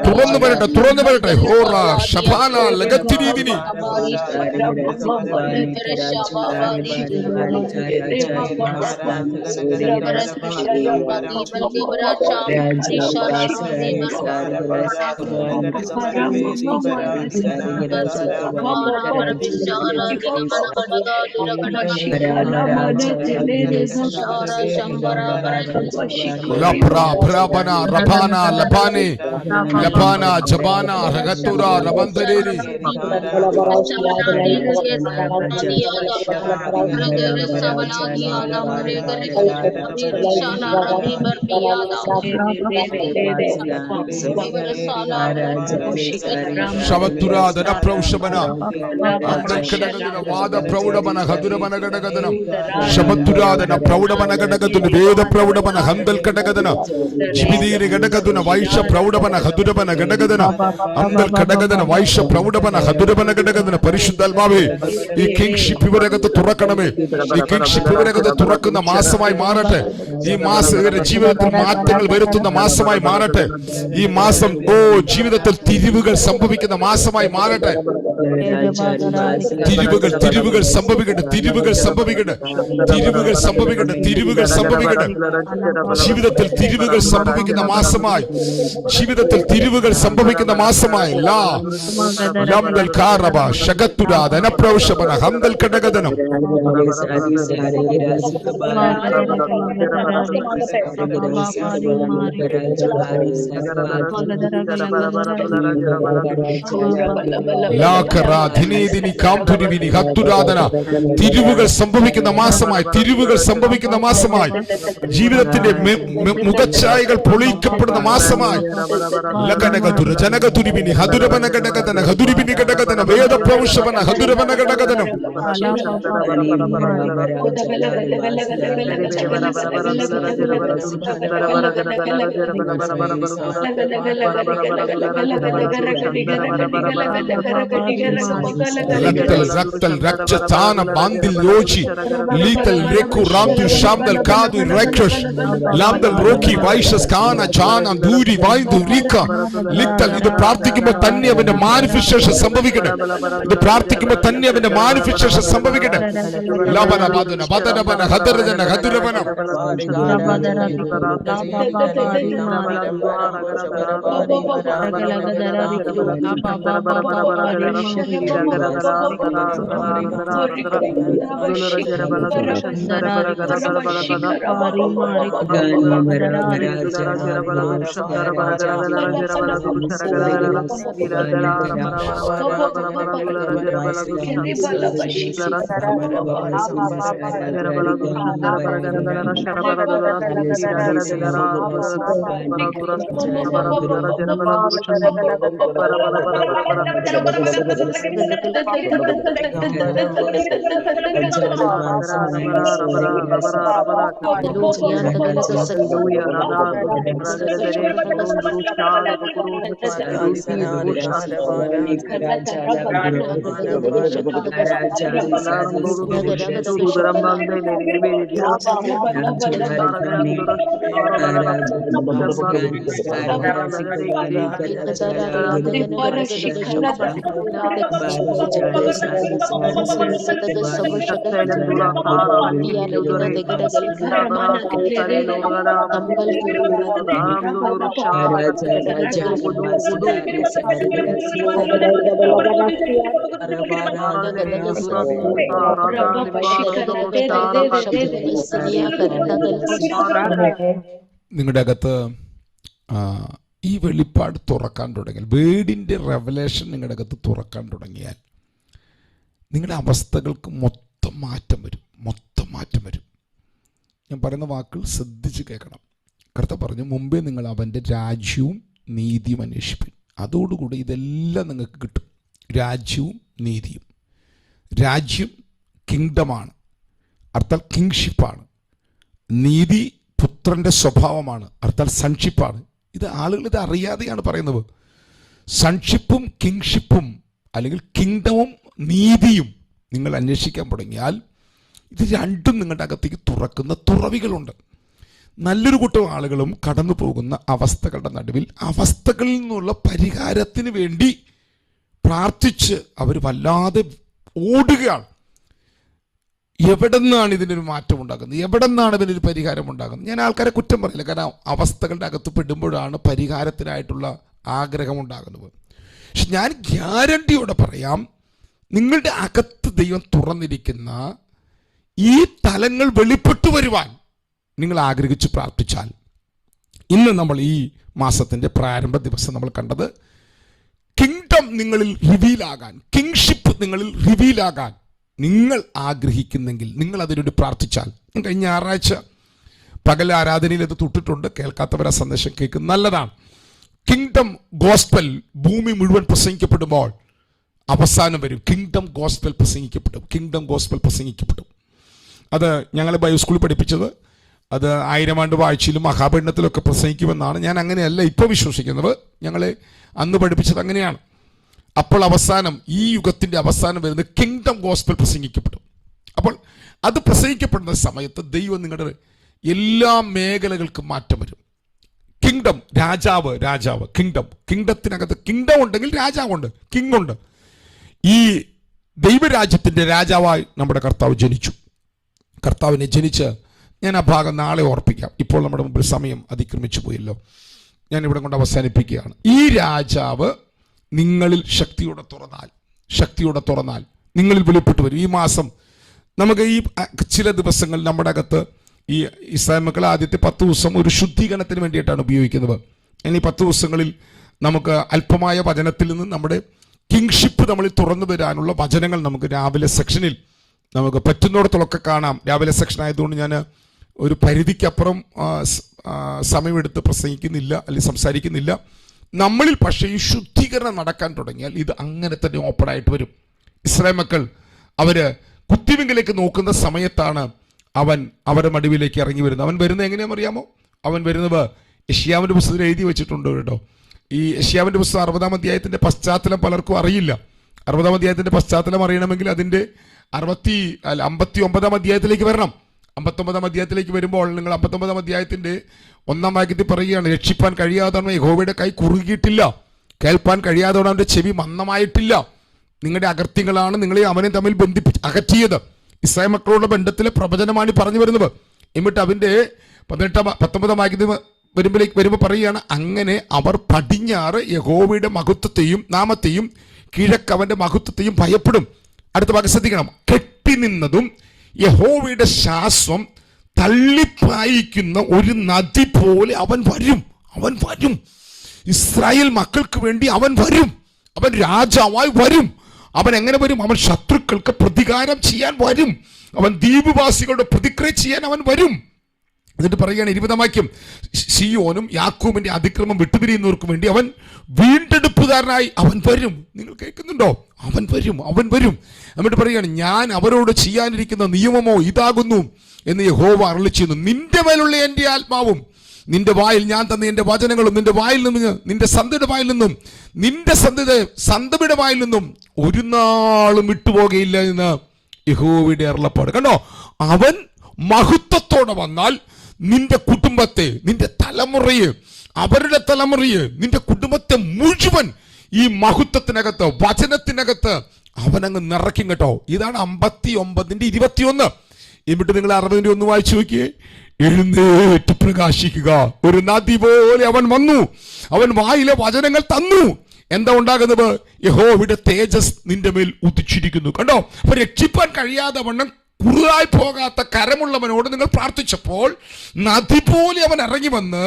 [SPEAKER 1] തുറന്നു വരട്ടെ ഹോറ ഷഫാന ലഗത്തിരീതിനി ജബാന റഗത്തുര റബന്തരേരി ശവത്തുരാധന പ്രൗഷമന വാദ പ്രൗഢമന ഹതുരമന ഘടകദനം ശബത്തുരാധന പ്രൗഢമന ഘടകതുന വേദ പ്രൗഢമന ഹന്തൽ ഘടകദന ജിബിദീരി ഘടകതുന വൈശ പ്രൗഢമന ഹതുരമന ഘടകദന ഹന്തൽ ഘടകദന വൈശ പ്രൗഢമന ഹതുരമന ഘടകദന പരിശുദ്ധാത്മാവേ ഈ കിങ്ഷിപ്പ് ഇവരകത്ത് തുറക്കണമേ ഈ കിങ്ഷിപ്പ് ഇവരകത്ത് തുറക്കുന്ന മാസമായി മാറട്ടെ ഈ മാസം ഇവരുടെ ജീവിതത്തിൽ മാറ്റങ്ങൾ വരുത്തുന്ന മാസമായി മാറട്ടെ ഈ മാസം ജീവിതത്തിൽ തിരിവുകൾ സംഭവിക്കുന്ന മാസമായി മാറട്ടെ തിരിവുകൾ സംഭവിക്കട്ടെ ജീവിതത്തിൽ തിരിവുകൾ സംഭവിക്കുന്ന മാസമായി ഹംദൽ ഘടകദനം തിരിവുകൾ സംഭവിക്കുന്ന മാസമായി ജീവിതത്തിന്റെ മുഖച്ഛായകൾ പൊളിക്കപ്പെടുന്ന മാസമായി ജനകതുരിബിനി ഹതുരവന ഘടകദന ഹതുരിബിനി ഘടകദന വേദപ്രൗഷവന ഹതുരവന ഘടകദനം रक्तल रक्ततान बांदिल योची लीतल रेकु रामदु शामदल कादु रैक्षस लामदल रोकी वैशस काना चाना दूरी वाइदु रीका ലിത്തൽ ഇത് പ്രാർത്ഥിക്കുമ്പോൾ തന്നെ അവന്റെ മാനിഫെസ്റ്റേഷൻ സംഭവിക്കട്ടെ ലബന ബദന ബദനബന ഹദരജന ഹദുരബനം നിങ്ങളുടെ അകത്ത് ഈ വെളിപ്പാട് തുറക്കാൻ തുടങ്ങിയാൽ, വേർഡിൻ്റെ റെവലേഷൻ നിങ്ങളുടെ അകത്ത് തുറക്കാൻ തുടങ്ങിയാൽ നിങ്ങളുടെ അവസ്ഥകൾക്ക് മൊത്തം മാറ്റം വരും. ഞാൻ പറയുന്ന വാക്കുകൾ ശ്രദ്ധിച്ച് കേൾക്കണം. കർത്താവ് പറഞ്ഞു, മുമ്പേ നിങ്ങൾ അവൻ്റെ രാജ്യവും നീതിയും അന്വേഷിപ്പിൻ, അതോടുകൂടി ഇതെല്ലാം നിങ്ങൾക്ക് കിട്ടും. രാജ്യവും നീതിയും. രാജ്യം കിങ്ഡമാണ്, അർത്ഥാൽ കിങ്ഷിപ്പാണ്. നീതി പുത്രൻ്റെ സ്വഭാവമാണ്, അർത്ഥാൽ സൺഷിപ്പാണ്. ഇത് ആളുകൾ ഇത് അറിയാതെയാണ് പറയുന്നത്. സൺഷിപ്പും കിങ്ഷിപ്പും അല്ലെങ്കിൽ കിങ്ഡവും നീതിയും നിങ്ങൾ അന്വേഷിക്കാൻ തുടങ്ങിയാൽ ഇത് രണ്ടും നിങ്ങളുടെ അകത്തേക്ക് തുറക്കുന്ന തുറവികളുണ്ട്. നല്ലൊരു കൂട്ടം ആളുകളും കടന്നു പോകുന്ന അവസ്ഥകളുടെ നടുവിൽ അവസ്ഥകളിൽ നിന്നുള്ള പരിഹാരത്തിന് വേണ്ടി പ്രാർത്ഥിച്ച് അവർ വല്ലാതെ ഓടുകയാണ്. എവിടെ നിന്നാണ് ഇതിനൊരു മാറ്റം ഉണ്ടാകുന്നത്, എവിടെ നിന്നാണ് ഇതിനൊരു പരിഹാരം ഉണ്ടാകുന്നത്? ഞാൻ ആൾക്കാരെ കുറ്റം പറയില്ല, കാരണം അവസ്ഥകളുടെ അകത്ത് പെടുമ്പോഴാണ് പരിഹാരത്തിനായിട്ടുള്ള ആഗ്രഹം ഉണ്ടാകുന്നത്. പക്ഷെ ഞാൻ ഗ്യാരണ്ടിയോടെ പറയാം, നിങ്ങളുടെ അകത്ത് ദൈവം തുറന്നിരിക്കുന്ന ഈ തലങ്ങൾ വെളിപ്പെട്ടു വരുവാൻ നിങ്ങൾ ആഗ്രഹിച്ച് പ്രാർത്ഥിച്ചാൽ, ഇന്ന് നമ്മൾ ഈ മാസത്തിൻ്റെ പ്രാരംഭ ദിവസം നമ്മൾ കണ്ടത്, കിങ്ഡം നിങ്ങളിൽ റിവീലാകാൻ, കിങ്ഷിപ്പ് നിങ്ങളിൽ റിവീലാകാൻ നിങ്ങൾ ആഗ്രഹിക്കുന്നെങ്കിൽ നിങ്ങൾ അതിനുവേണ്ടി പ്രാർത്ഥിച്ചാൽ. കഴിഞ്ഞ ഞായറാഴ്ച പകൽ ആരാധനയിൽ അത് തൊട്ടിട്ടുണ്ട്. കേൾക്കാത്തവർ ആ സന്ദേശം കേൾക്കുന്നത് നല്ലതാണ്. കിങ്ഡം ഗോസ്പൽ ഭൂമി മുഴുവൻ പ്രസംഗിക്കപ്പെടുമ്പോൾ അവസാനം വരും കിങ്ഡം ഗോസ്പൽ പ്രസംഗിക്കപ്പെടും. അത് ഞങ്ങൾ ബൈബിൾ സ്കൂളിൽ പഠിപ്പിച്ചത്, അത് 1000 ആണ്ട് വാഴ്ചയിലും മഹാപഠനത്തിലൊക്കെ പ്രസംഗിക്കുമെന്നാണ്. ഞാൻ അങ്ങനെയല്ല ഇപ്പോൾ വിശ്വസിക്കുന്നത്. ഞങ്ങളെ അന്ന് പഠിപ്പിച്ചത് അങ്ങനെയാണ്. അപ്പോൾ അവസാനം, ഈ യുഗത്തിൻ്റെ അവസാനം വരുന്നത് കിങ്ഡം ഗോസ്പൽ പ്രസംഗിക്കപ്പെടും. അപ്പോൾ അത് പ്രസംഗിക്കപ്പെടുന്ന സമയത്ത് ദൈവം നിങ്ങളുടെ എല്ലാ മേഖലകൾക്കും മാറ്റം വരും. കിങ്ഡം, രാജാവ്, കിങ്ഡത്തിനകത്ത് കിങ്ഡം ഉണ്ടെങ്കിൽ രാജാവുണ്ട്, കിങ് ഉണ്ട്. ഈ ദൈവരാജ്യത്തിൻ്റെ രാജാവായി നമ്മുടെ കർത്താവ് ജനിച്ചു. കർത്താവിനെ ജനിച്ച്, ഞാൻ ആ ഭാഗം നാളെ ഓർപ്പിക്കാം, ഇപ്പോൾ നമ്മുടെ മുമ്പിൽ സമയം അതിക്രമിച്ചു പോയല്ലോ. ഞാൻ ഇവിടെ കൊണ്ട് അവസാനിപ്പിക്കുകയാണ്. ഈ രാജാവ് നിങ്ങളിൽ ശക്തിയോടെ തുറന്നാൽ നിങ്ങളിൽ വെളിപ്പെട്ടു വരും. ഈ മാസം നമുക്ക് ഈ ചില ദിവസങ്ങൾ നമ്മുടെ അകത്ത് ഈ ഇസ്രായേൽ മക്കൾ ആദ്യത്തെ 10 ദിവസം ഒരു ശുദ്ധീകരണത്തിന് വേണ്ടിയിട്ടാണ് ഉപയോഗിക്കുന്നത്. ഇനി 10 ദിവസങ്ങളിൽ നമുക്ക് അല്പമായ വചനത്തിൽ നിന്ന് നമ്മുടെ കിങ്ഷിപ്പ് നമ്മളിൽ തുറന്നു വരാനുള്ള വചനങ്ങൾ നമുക്ക് രാവിലെ സെക്ഷനിൽ നമുക്ക് പറ്റുന്നിടത്തോളൊക്കെ കാണാം. രാവിലെ സെക്ഷൻ ആയതുകൊണ്ട് ഞാൻ ഒരു പരിധിക്കപ്പുറം സമയമെടുത്ത് പ്രസംഗിക്കുന്നില്ല അല്ലെങ്കിൽ സംസാരിക്കുന്നില്ല. നമ്മളിൽ പക്ഷേ ഈ ശുദ്ധീകരണം നടക്കാൻ തുടങ്ങിയാൽ ഇത് അങ്ങനെ തന്നെ ഓപ്പണായിട്ട് വരും. ഇസ്രായേൽ മക്കൾ അവര് കുത്തിവിങ്കിലേക്ക് നോക്കുന്ന സമയത്താണ് അവൻ അവരുടെ മടിവിലേക്ക് ഇറങ്ങി വരുന്നത്. അവൻ വരുന്നത് എങ്ങനെയാണെന്ന് അറിയാമോ? അവൻ വരുന്നത് യെശയ്യാവിൻ്റെ പുസ്തകത്തിൽ എഴുതി വെച്ചിട്ടുണ്ട് കേട്ടോ. ഈ യെശയ്യാവിൻ്റെ പുസ്തകം 60-ാം അധ്യായത്തിൻ്റെ പശ്ചാത്തലം പലർക്കും അറിയില്ല. 60-ാം അധ്യായത്തിൻ്റെ പശ്ചാത്തലം അറിയണമെങ്കിൽ അതിൻ്റെ 59-ാം അധ്യായത്തിലേക്ക് വരണം. 59-ാം അധ്യായത്തിലേക്ക് വരുമ്പോൾ നിങ്ങൾ 59-ാം അധ്യായത്തിൻ്റെ 1-ാം വാക്യത്തിൽ പറയുകയാണ്, രക്ഷിപ്പാൻ കഴിയാത്തവണ്ണം യഹോവയുടെ കൈ കുറുകിയിട്ടില്ല, കേൾപ്പാൻ കഴിയാത്തവണ്ണം അവൻ്റെ ചെവി മന്ദമായിട്ടില്ല. നിങ്ങളുടെ അകൃത്യങ്ങളാണ് നിങ്ങളെ അവനെ തമ്മിൽ അകറ്റിയത്. ഇസ്രായേൽ മക്കളുടെ ബന്ധത്തിലെ പ്രവചനമാണ് പറഞ്ഞു വരുന്നത്. എന്നിട്ട് അവൻ്റെ 19-ാം വാക്യത്തിൽ വരുമ്പോൾ പറയുകയാണ്, അങ്ങനെ അവർ പടിഞ്ഞാറ് യഹോവയുടെ മഹത്വത്തെയും നാമത്തെയും കിഴക്ക് അവൻ്റെ മഹത്വത്തെയും ഭയപ്പെടും. അടുത്ത വാക്യം ശ്രദ്ധിക്കണം, കെട്ടി നിന്നതും യഹോവയുടെ ശ്വാസം തള്ളിപ്പായിക്കുന്ന ഒരു നദി പോലെ അവൻ വരും. ഇസ്രായേൽ മക്കൾക്ക് വേണ്ടി അവൻ വരും. അവൻ രാജാവായി വരും. അവൻ എങ്ങനെ വരും? അവൻ ശത്രുക്കൾക്ക് പ്രതികാരം ചെയ്യാൻ വരും. അവൻ ദ്വീപുവാസികളുടെ പ്രതിക്രിയ ചെയ്യാൻ അവൻ വരും. എന്നിട്ട് പറയുകയാണ് 20-ാം വാക്യം, സിയോനും യാക്കോബിന്റെ അതിക്രമം വിട്ടുപിരിയുന്നവർക്ക് വേണ്ടി അവൻ വീണ്ടെടുപ്പുകാരനായി അവൻ വരും. നിങ്ങൾ കേൾക്കുന്നുണ്ടോ? അവൻ വരും. എന്നിട്ട് പറയുകയാണ്, ഞാൻ അവരോട് ചെയ്യാനിരിക്കുന്ന നിയമമോ ഇതാകുന്നു എന്ന് യഹോവ അരുളിച്ചെയ്യുന്നു. നിന്റെ മേലുള്ള എൻ്റെ ആത്മാവും നിന്റെ വായിൽ ഞാൻ തന്ന എൻ്റെ വചനങ്ങളും നിന്റെ വായിൽ നിന്ന്, നിന്റെ സന്തതിയുടെ വായിൽ നിന്നും, നിന്റെ സന്തതിയുടെ വായിൽ നിന്നും ഒരു നാളും വിട്ടുപോകയില്ല എന്ന് യഹോവയുടെ അരുളപ്പാട്. കണ്ടോ? അവൻ മഹത്വത്തോടെ വന്നാൽ നിന്റെ കുടുംബത്തെ, നിന്റെ തലമുറയെ, അവരുടെ തലമുറയെ, നിന്റെ കുടുംബത്തെ മുഴുവൻ ഈ മഹത്വത്തിനകത്ത്, വചനത്തിനകത്ത് അവനങ്ങ് നിറയ്ക്കും കേട്ടോ. ഇതാണ് 59-21. എന്നിട്ട് നിങ്ങൾ 60-ന്റെ വായിച്ചു നോക്കിയേ. എഴുന്നേറ്റ് പ്രകാശിക്കുക, ഒരു നദി പോലെ അവൻ വന്നു, അവൻ വായിലെ വചനങ്ങൾ തന്നു. എന്താ ഉണ്ടാകുന്നത്? യഹോവയുടെ തേജസ് നിന്റെ മേൽ ഉദിച്ചിരിക്കുന്നു. കണ്ടോ? അപ്പൊ രക്ഷിപ്പാൻ കഴിയാതെ വണ്ണം കുറുതായി പോകാത്ത കരമുള്ളവനോട് നിങ്ങൾ പ്രാർത്ഥിച്ചപ്പോൾ നദി പോലെ അവൻ ഇറങ്ങി വന്ന്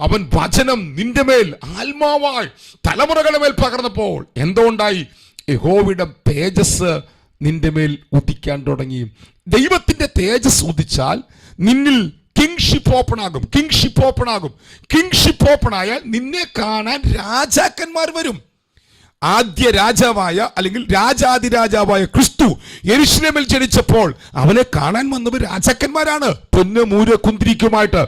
[SPEAKER 1] അവൻ വചനം നിന്റെ മേൽ ആത്മാവായി തലമുറകളുടെ മേൽ പകർന്നപ്പോൾ എന്തുകൊണ്ടായി? യഹോവയുടെ തേജസ് നിന്റെ മേൽ ഉദിക്കാൻ തുടങ്ങി. ദൈവത്തിന്റെ തേജസ് ഉദിച്ചാൽ നിന്നിൽ കിങ്ഷിപ്പ് ഓപ്പൺ ആകും. കിങ്ഷിപ്പ് ഓപ്പൺ ആകും. കിങ്ഷിപ്പ് ഓപ്പൺ ആയാൽ നിന്നെ കാണാൻ രാജാക്കന്മാർ വരും. ആദ്യ രാജാവായ അല്ലെങ്കിൽ രാജാതിരാജാവായ ക്രിസ്തു യെരൂശലേമിൽ ജനിച്ചപ്പോൾ അവനെ കാണാൻ വന്നവർ രാജാക്കന്മാരാണ്, പൊന്ന് മൂര് കുന്തിരിക്കുമായിട്ട്.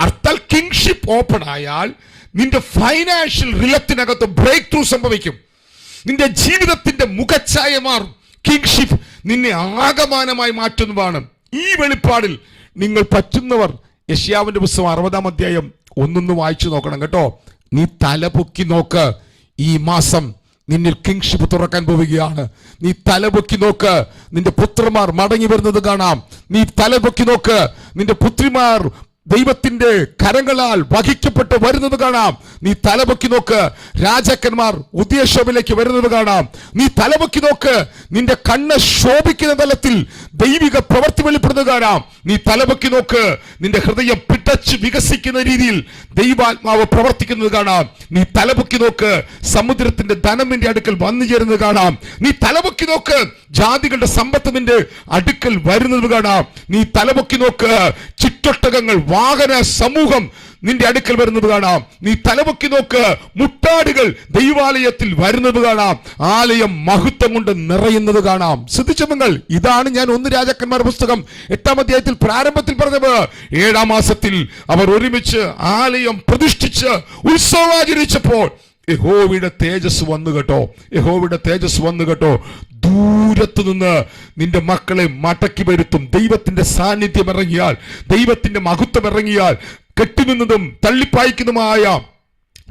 [SPEAKER 1] അർത്ഥാൽ കിങ്ഷിപ്പ് ഓപ്പൺ ആയാൽ നിന്റെ ഫൈനാൻഷ്യൽ റിലത്തിനകത്ത് ബ്രേക്ക് ത്രൂ സംഭവിക്കും. നിന്റെ ജീവിതത്തിന്റെ മുഖച്ഛായ മാറും. കിങ്ഷിപ്പ് നിന്നെ ആകമാനമായി മാറ്റുന്നതാണ്. ഈ വെളിപ്പാടിൽ നിങ്ങൾ പറ്റുന്നവർ യെശയ്യാവിന്റെ പുസ്തകം 60-ാം അധ്യായം 1 വായിച്ചു നോക്കണം കേട്ടോ. നീ തല പൊക്കി നോക്ക്, ഈ മാസം നിന്നിൽ കിങ്ഷിപ്പ് തുറക്കാൻ പോവുകയാണ്. നീ തലപൊക്കി നോക്ക്, നിന്റെ പുത്രന്മാർ മടങ്ങി വരുന്നത് കാണാം. നീ തലപൊക്കി നോക്ക്, നിന്റെ പുത്രിമാർ ദൈവത്തിന്റെ കരങ്ങളാൽ വഹിക്കപ്പെട്ട് വരുന്നത് കാണാം. നീ തലപൊക്കി നോക്ക്, രാജാക്കന്മാർ ഉദയശോഭയിലേക്ക് വരുന്നത് കാണാം. നീ തലപൊക്കി നോക്ക്, നിന്റെ കണ്ണ് ശോഭിക്കുന്ന തലത്തിൽ ദൈവിക പ്രവൃത്തി വെളിപ്പെടുന്നത് കാണാം. നീ തലപൊക്കി നോക്ക്, നിന്റെ ഹൃദയം പിടച്ച് വികസിക്കുന്ന രീതിയിൽ ദൈവാത്മാവ് പ്രവർത്തിക്കുന്നത് കാണാം. നീ തലപൊക്കി നോക്ക്, സമുദ്രത്തിന്റെ ധനം നിന്റെ അടുക്കൽ വന്നു ചേരുന്നത് കാണാം. നീ തലപൊക്കി നോക്ക്, ജാതികളുടെ സമ്പത്ത് നിന്റെ അടുക്കൽ വരുന്നത് കാണാം. നീ തലപൊക്കി നോക്ക്, ചിറ്റൊട്ടകങ്ങൾ വാഹന സമൂഹം നിന്റെ അടുക്കൽ വരുന്നത് കാണാം. നീ തലപൊക്കി നോക്ക്, മുട്ടാടുകൾ ദൈവാലയത്തിൽ വരുന്നത് കാണാം. ആലയം മഹത്വം കൊണ്ട് നിറയുന്നത് കാണാം. ശ്രദ്ധിച്ചപ്പോൾ ഇതാണ് ഞാൻ 1 രാജാക്കന്മാരുടെ പുസ്തകം 8-ാം അധ്യായത്തിൽ പ്രാരംഭത്തിൽ പറഞ്ഞത്. 7-ാം മാസത്തിൽ അവർ ഒരുമിച്ച് ആലയം പ്രതിഷ്ഠിച്ച് ഉത്സവം ആചരിച്ചപ്പോൾ യഹോവയുടെ തേജസ് വന്നു കേട്ടോ. യഹോവയുടെ തേജസ് വന്നു കേട്ടോ. ദൂരത്തു നിന്ന് നിന്റെ മക്കളെ മടക്കി വരുത്തും. ദൈവത്തിന്റെ സാന്നിധ്യം ഇറങ്ങിയാൽ, ദൈവത്തിന്റെ മഹത്വം ഇറങ്ങിയാൽ, കെട്ടിനിന്നതും തള്ളിപ്പായിക്കുന്നതുമായ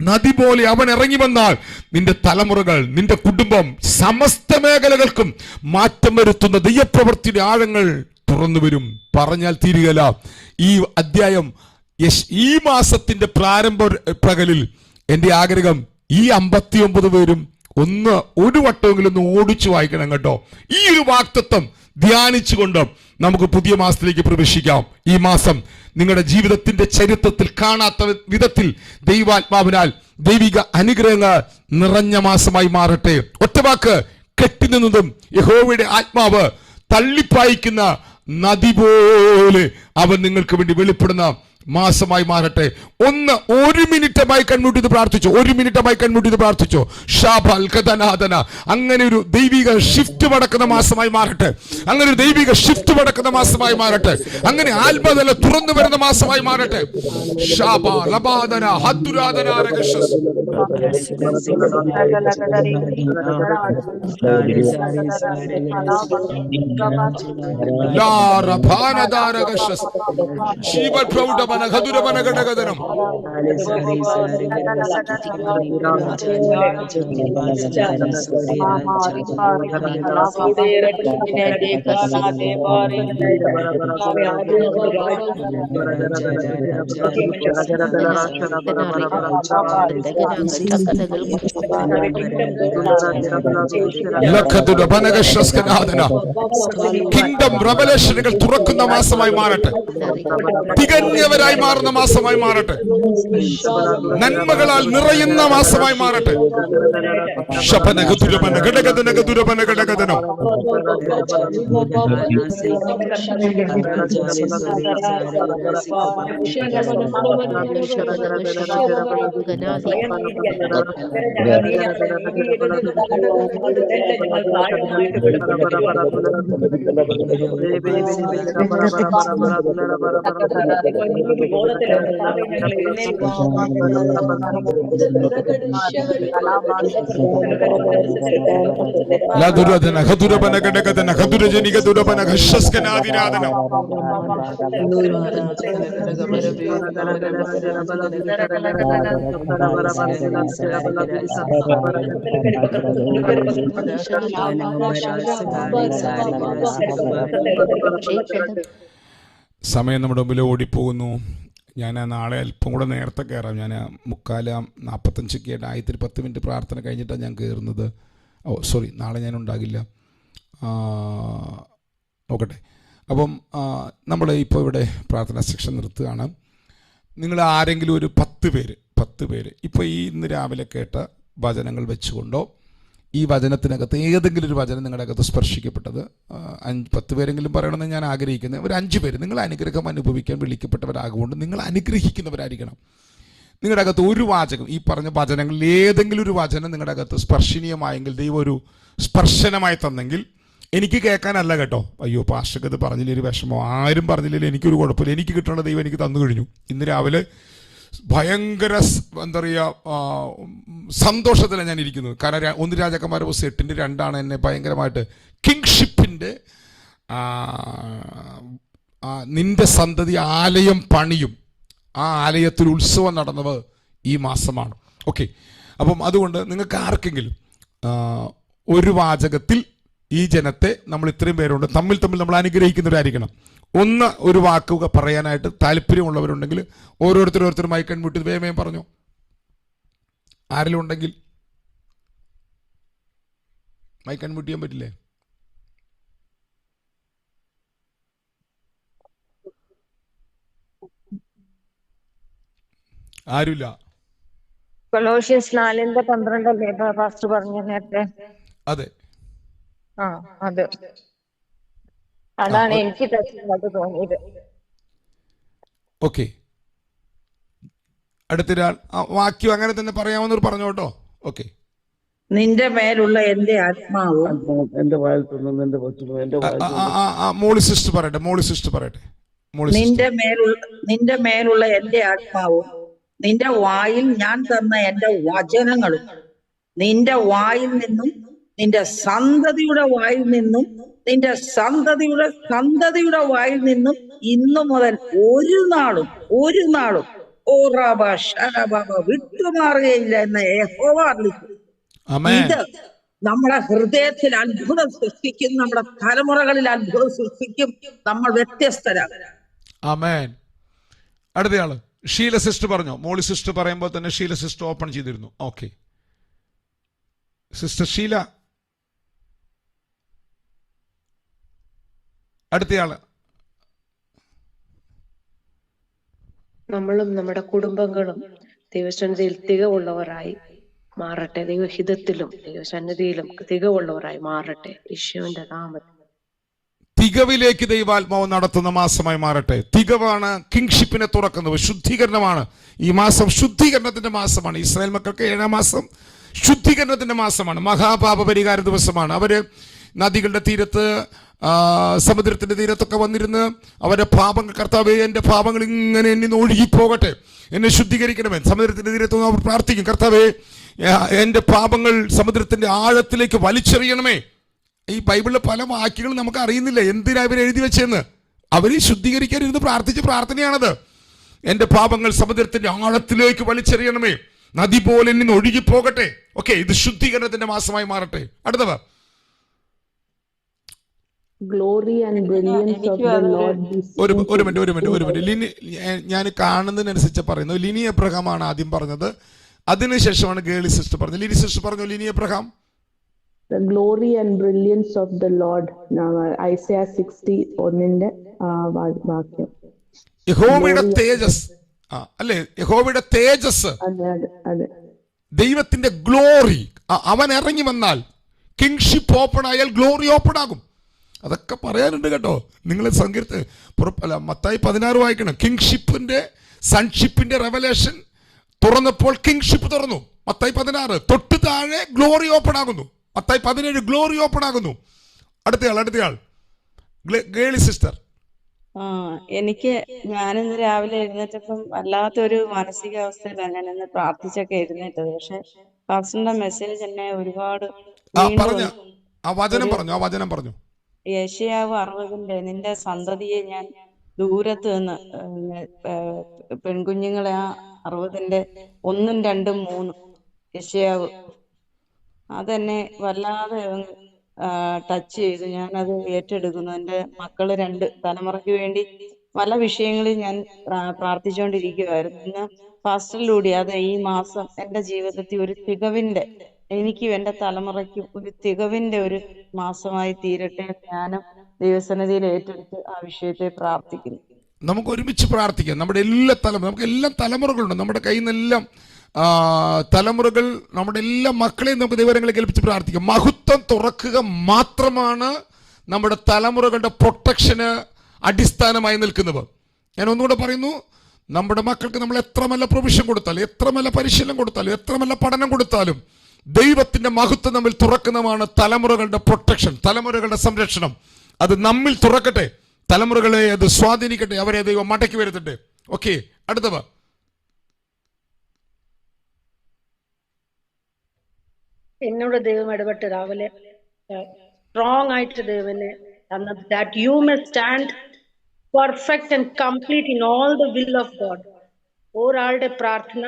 [SPEAKER 1] നദി പോലെ അവൻ ഇറങ്ങി വന്നാൽ നിന്റെ തലമുറകൾ, നിന്റെ കുടുംബം, സമസ്ത മേഖലകൾക്കും മാറ്റം വരുത്തുന്ന ദൈവപ്രവൃത്തിയുടെ ആഴങ്ങൾ തുറന്നു വരും. പറഞ്ഞാൽ തീരുകയില്ല. ഈ അധ്യായം ഈ മാസത്തിന്റെ പ്രാരംഭ പകലിൽ എന്റെ ആഗ്രഹം ഈ 59 പേരും ഒരു വട്ടമെങ്കിലും ഓടിച്ചു വായിക്കണം കേട്ടോ. ഈ ഒരു വാക്തത്വം ധ്യാനിച്ചുകൊണ്ട് നമുക്ക് പുതിയ മാസത്തിലേക്ക് പ്രവേശിക്കാം. ഈ മാസം നിങ്ങളുടെ ജീവിതത്തിന്റെ ചരിത്രത്തിൽ കാണാത്ത വിധത്തിൽ ദൈവാത്മാവിനാൽ ദൈവിക അനുഗ്രഹങ്ങൾ നിറഞ്ഞ മാസമായി മാറട്ടെ. ഒറ്റവാക്ക്, കെട്ടിനിന്നതും യഹോവയുടെ ആത്മാവ് തള്ളിപ്പായിക്കുന്ന നദി പോലെ അവൻ നിങ്ങൾക്ക് വേണ്ടി വെളിപ്പെടുന്ന മാസമായി മാറട്ടെ. 1 മിനിറ്റമായി കൺമ്യൂട്ട് ചെയ്ത് പ്രാർത്ഥിച്ചു. 1 മിനിറ്റമായി കൺമ്യൂട്ട് ചെയ്ത് പ്രാർത്ഥിച്ചു. അങ്ങനെ ഒരു ദൈവിക ഷിഫ്റ്റ് നടക്കുന്ന മാസമായി മാറട്ടെ. അങ്ങനെ ഒരു ദൈവിക ഷിഫ്റ്റ് നടക്കുന്ന മാസമായി മാറട്ടെ. അങ്ങനെ ആത്മതല തുറന്നു വരുന്ന മാസമായി മാറട്ടെ. കിങ്ഡം റെവലേഷനുകൾ തുറക്കുന്ന മാസമായി മാറട്ടെ. തികഞ്ഞവരായി മാറുന്ന മാസമായി മാറട്ടെ. നന്മകളാൽ നിറയുന്ന മാസമായി മാറട്ടെ. സമയം നമ്മുടെ മുമ്പിൽ ഓടിപ്പോകുന്നു. ഞാൻ നാളെ അല്പം കൂടെ നേരത്തെ കയറാം. ഞാൻ 3:45 ആയിട്ട് 10 മിനിറ്റ് പ്രാർത്ഥന കഴിഞ്ഞിട്ടാണ് ഞാൻ കയറുന്നത്. നാളെ ഞാൻ ഉണ്ടാകില്ല. നോക്കട്ടെ. അപ്പം നമ്മൾ ഇപ്പോൾ ഇവിടെ പ്രാർത്ഥനാ സെക്ഷൻ നിർത്തുകയാണ്. നിങ്ങൾ ആരെങ്കിലും ഒരു 10 പേര് ഇപ്പോൾ ഈ ഇന്ന് രാവിലെ കേട്ട വചനങ്ങൾ വെച്ചുകൊണ്ടോ ഈ വചനത്തിനകത്ത് ഏതെങ്കിലും ഒരു വചനം നിങ്ങളുടെ അകത്ത് സ്പർശിക്കപ്പെട്ടത് 10 പേരെങ്കിലും പറയണമെന്ന് ഞാൻ ആഗ്രഹിക്കുന്നത്. ഒരു 5 പേര് നിങ്ങൾ അനുഗ്രഹം അനുഭവിക്കാൻ വിളിക്കപ്പെട്ടവരാകൊണ്ട് നിങ്ങൾ അനുഗ്രഹിക്കുന്നവരായിരിക്കണം. നിങ്ങളുടെ അകത്ത് ഒരു വാചകം, ഈ പറഞ്ഞ വചനങ്ങളിൽ ഏതെങ്കിലും ഒരു വചനം നിങ്ങളുടെ അകത്ത് സ്പർശനീയമായെങ്കിൽ, ദൈവം ഒരു സ്പർശനമായി തന്നെങ്കിൽ, എനിക്ക് കേൾക്കാനല്ല കേട്ടോ, അയ്യോ പാസ്റ്റർക്ക് ഇത് പറഞ്ഞില്ല ഒരു വിഷമോ, ആരും പറഞ്ഞില്ലെങ്കിൽ എനിക്കൊരു കുഴപ്പമില്ല, എനിക്ക് കിട്ടേണ്ട ദൈവം എനിക്ക് തന്നു കഴിഞ്ഞു. ഇന്ന് രാവിലെ ഭയങ്കര എന്താ പറയുക സന്തോഷത്തിലാണ് ഞാൻ ഇരിക്കുന്നത്. കാരണം 1 രാജാക്കന്മാരുടെ പുസ്തകം 8:2 എന്നെ ഭയങ്കരമായിട്ട് കിങ്ഷിപ്പിൻ്റെ നിന്റെ സന്തതി ആലയം പണിയും, ആ ആലയത്തിൽ ഉത്സവം നടന്നത് ഈ മാസമാണ്. ഓക്കെ, അപ്പം അതുകൊണ്ട് നിങ്ങൾക്ക് ആർക്കെങ്കിലും ഒരു വാചകത്തിൽ ഈ ജനത്തെ, നമ്മൾ ഇത്രയും പേരുണ്ട്, തമ്മിൽ നമ്മൾ അനുഗ്രഹിക്കുന്നവരായിരിക്കണം. ഒരു വാക്ക് പറയാനായിട്ട് താല്പര്യമുള്ളവരുണ്ടെങ്കിൽ ഓരോരുത്തരും മൈക്ക് അൺമ്യൂട്ട് ചെയ്ത് വേഗം പറഞ്ഞോ. ആരെങ്കിലും ഉണ്ടെങ്കിൽ മൈക്ക് അൺമ്യൂട്ട് ചെയ്യാൻ പറ്റില്ലേ? ആരുമില്ല.
[SPEAKER 3] കൊലോഷ്യൻസ് 4:12 പാസ്റ്റർ പറഞ്ഞു നേരത്തെ.
[SPEAKER 1] അതെ,
[SPEAKER 3] അതാണ് എനിക്ക് ടച്ചായിട്ട് തോന്നിയത്.
[SPEAKER 1] ഓക്കെ, അടുത്തൊരാൾ വാക്യം അങ്ങനെ തന്നെ പറയാവുന്നവർ പറഞ്ഞോട്ടോ. ഓക്കെ.
[SPEAKER 4] നിന്റെ മേലുള്ള എന്റെ ആത്മാവും
[SPEAKER 5] എന്റെ വായിൽ തുന്നുന്ന എന്റെ കൊച്ചിലും എന്റെ
[SPEAKER 1] മോളി സിസ്റ്റർ പറയട്ടെ.
[SPEAKER 4] നിന്റെ മേലുള്ള എന്റെ ആത്മാവും നിന്റെ വായിൽ ഞാൻ തന്ന എന്റെ വചനങ്ങളും നിന്റെ വായിൽ നിന്നും നിന്റെ സന്തതിയുടെ വായിൽ നിന്നും നിന്റെ സന്തതിയുടെ വായിൽ നിന്നും ഇന്നു മുതൽ ഒരു നാളും വിട്ടുമാറുകയില്ല എന്ന് യഹോവ അരുളിച്ചെയ്തു. ഇത് നമ്മുടെ ഹൃദയത്തിൽ അത്ഭുതം സൃഷ്ടിക്കും, നമ്മുടെ തലമുറകളിൽ അത്ഭുതം സൃഷ്ടിക്കും. നമ്മൾ വ്യത്യസ്തരാണ്.
[SPEAKER 1] ആമേൻ. അടുത്തയാള് ഷീല സിസ്റ്റർ പറഞ്ഞോ. മോളി സിസ്റ്റർ പറയുമ്പോൾ തന്നെ ഷീല സിസ്റ്റർ ഓപ്പൺ ചെയ്തിരുന്നു. Okay, sister Sheela. അടുത്തയാള്.
[SPEAKER 2] നമ്മളും നമ്മുടെ കുടുംബങ്ങളും ദൈവസന്നിധിയിൽ തികവുള്ളവരായി മാറട്ടെ. ദൈവഹിതത്തിലും ദൈവസന്നിധിയിലും തികവുള്ളവരായി മാറട്ടെ. യേശുവിന്റെ നാമത്തിൽ
[SPEAKER 1] തികവിലേക്ക് ദൈവാത്മാവ് നടത്തുന്ന മാസമായി മാറട്ടെ. തികവാണ് കിങ്ഷിപ്പിനെ തുറക്കുന്നത്, ശുദ്ധീകരണമാണ്. ഈ മാസം ശുദ്ധീകരണത്തിന്റെ മാസമാണ്. ഇസ്രായേൽ മക്കൾക്ക് 7-ാം മാസം ശുദ്ധീകരണത്തിന്റെ മാസമാണ്. മഹാപാപ പരിഹാര ദിവസമാണ്. അവര് നദികളുടെ തീരത്ത്, സമുദ്രത്തിന്റെ തീരത്തൊക്കെ വന്നിരുന്ന് അവരുടെ പാപങ്ങൾ, കർത്താവേ എൻ്റെ പാപങ്ങൾ ഇങ്ങനെ എന്നിൽ ഒഴുകിപ്പോകട്ടെ, എന്നെ ശുദ്ധീകരിക്കണമേ. സമുദ്രത്തിന്റെ തീരത്ത് അവർ പ്രാർത്ഥിക്കും, കർത്താവേ എൻ്റെ പാപങ്ങൾ സമുദ്രത്തിന്റെ ആഴത്തിലേക്ക് വലിച്ചെറിയണമേ. ഈ ബൈബിളിലെ പല വാക്യങ്ങളും നമുക്ക് അറിയുന്നില്ല എന്തിനാ ഇവർ എഴുതി വെച്ചെന്ന്. അവരെ ശുദ്ധീകരിക്കാനിരുന്ന് പ്രാർത്ഥിച്ച പ്രാർത്ഥനയാണത്. എൻ്റെ പാപങ്ങൾ സമുദ്രത്തിന്റെ ആഴത്തിലേക്ക് വലിച്ചെറിയണമേ, നദി പോലെ നിന്ന് ഒഴുകിപ്പോകട്ടെ. ഓക്കെ, ഇത് ശുദ്ധീകരണത്തിന്റെ മാസമായി മാറട്ടെ. അടുത്തവ.
[SPEAKER 6] Glory and brilliance of the Lord.
[SPEAKER 1] ഒരു മിനിറ്റ്. ലിനി, ഞാൻ കാണുന്നതിനനുസരിച്ച് പറയുന്നത് ലിനി എബ്രഹാമാണ് ആദ്യം പറഞ്ഞത്, അതിനുശേഷമാണ് ഗേളി സിസ്റ്റർ പറഞ്ഞത്. ലിനി സിസ്റ്റർ പറഞ്ഞു Lini Abraham.
[SPEAKER 6] The glory and brilliance of the Lord. Isaiah 60:1 വാക്യം.
[SPEAKER 1] യഹോവയുടെ തേജസ്, അല്ലേ? യഹോവയുടെ തേജസ്, ദൈവത്തിന്റെ ഗ്ലോറി, അവൻ ഇറങ്ങി വന്നാൽ കിങ്ഷിപ്പ് ഓപ്പൺ ആയാൽ ഗ്ലോറി ഓപ്പൺ ആകും. അതൊക്കെ പറയാനുണ്ട് കേട്ടോ. നിങ്ങൾ മത്തായി 16 വായിക്കണം. കിങ്ഷിപ്പിന്റെ സൺഷിപ്പിന്റെ റെവലേഷൻ തുറന്നപ്പോൾ കിങ്ഷിപ്പ് തുറന്നു. മത്തായി 16. തൊട്ട് താഴെ ഗ്ലോറി ഓപ്പൺ ആകുന്നു. മത്തായി 17 ഗ്ലോറി ഓപ്പൺ ആകുന്നു. അടുത്തയാൾ ഗേളി സിസ്റ്റർ.
[SPEAKER 7] ഞാനിന്ന് രാവിലെ എഴുന്നേറ്റപ്പം വല്ലാത്തൊരു മാനസികാവസ്ഥയിലാണ് ഞാനിന്ന് പ്രാർത്ഥിച്ചൊക്കെ എഴുന്നേറ്റത്. പക്ഷെ പാസ്റ്ററിന്റെ മെസ്സേജ് എന്നെ ഒരുപാട്
[SPEAKER 1] വചനം പറഞ്ഞു.
[SPEAKER 7] യെശയ്യാവ് 60 നിന്റെ സന്തതിയെ ഞാൻ ദൂരത്ത് നിന്ന് പെൺകുഞ്ഞുങ്ങളെ, ആ 60 1, 2, 3 യെശയ്യാവ് അതെന്നെ വല്ലാതെ ടച്ച് ചെയ്തു. ഞാനത് ഏറ്റെടുക്കുന്നു. എൻ്റെ മക്കള് 2 തലമുറയ്ക്ക് വേണ്ടി പല വിഷയങ്ങളിൽ ഞാൻ പ്രാർത്ഥിച്ചുകൊണ്ടിരിക്കുകയായിരുന്നു. ഇന്ന് പാസ്റ്ററിലൂടെ അത് ഈ മാസം എൻ്റെ ജീവിതത്തിൽ ഒരു തികവിന്റെ, എനിക്കും എൻ്റെ തലമുറയ്ക്കും ഒരു തികവിന്റെ ഒരു മാസമായി തീരട്ടെ. ജ്ഞാനം ദൈവസന്നിധിയിൽ ഏറ്റെടുത്ത് ആ വിഷയത്തെ പ്രാർത്ഥിക്കുന്നു.
[SPEAKER 1] നമുക്ക് ഒരുമിച്ച് പ്രാർത്ഥിക്കാം. നമുക്ക് എല്ലാ തലമുറകളുണ്ട്. നമ്മുടെ കയ്യിൽ നിന്നെല്ലാം തലമുറകൾ, നമ്മുടെ എല്ലാ മക്കളെയും നമുക്ക് ദൈവങ്ങളെ കേൾപ്പിച്ച് പ്രാർത്ഥിക്കാം. മഹത്വം തുറക്കുക മാത്രമാണ് നമ്മുടെ തലമുറകളുടെ പ്രൊട്ടക്ഷന് അടിസ്ഥാനമായി നിൽക്കുന്നത്. ഞാൻ ഒന്നുകൂടെ പറയുന്നു, നമ്മുടെ മക്കൾക്ക് നമ്മൾ എത്ര നല്ല പ്രൊവിഷൻ കൊടുത്താലും, എത്ര നല്ല പരിശീലനം കൊടുത്താലും, എത്ര നല്ല പഠനം കൊടുത്താലും, ദൈവത്തിന്റെ മഹത്വം നമ്മിൽ തുറക്കുന്നതാണ് തലമുറകളുടെ പ്രൊട്ടക്ഷൻ, തലമുറകളുടെ സംരക്ഷണം. അത് നമ്മിൽ തുറക്കട്ടെ, തലമുറകളെ അത് സ്വാധീനിക്കട്ടെ, അവരെ ദൈവം മടക്കി വരുത്തട്ടെ. ഓക്കെ, അടുത്തവ.
[SPEAKER 8] എന്നോട് ദൈവം ഇടപെട്ട് രാവിലെ സ്ട്രോങ് ആയിട്ട് ദൈവനെ തന്നത്, that you may stand perfect and complete in all the will of God. ഒരാളുടെ പ്രാർത്ഥന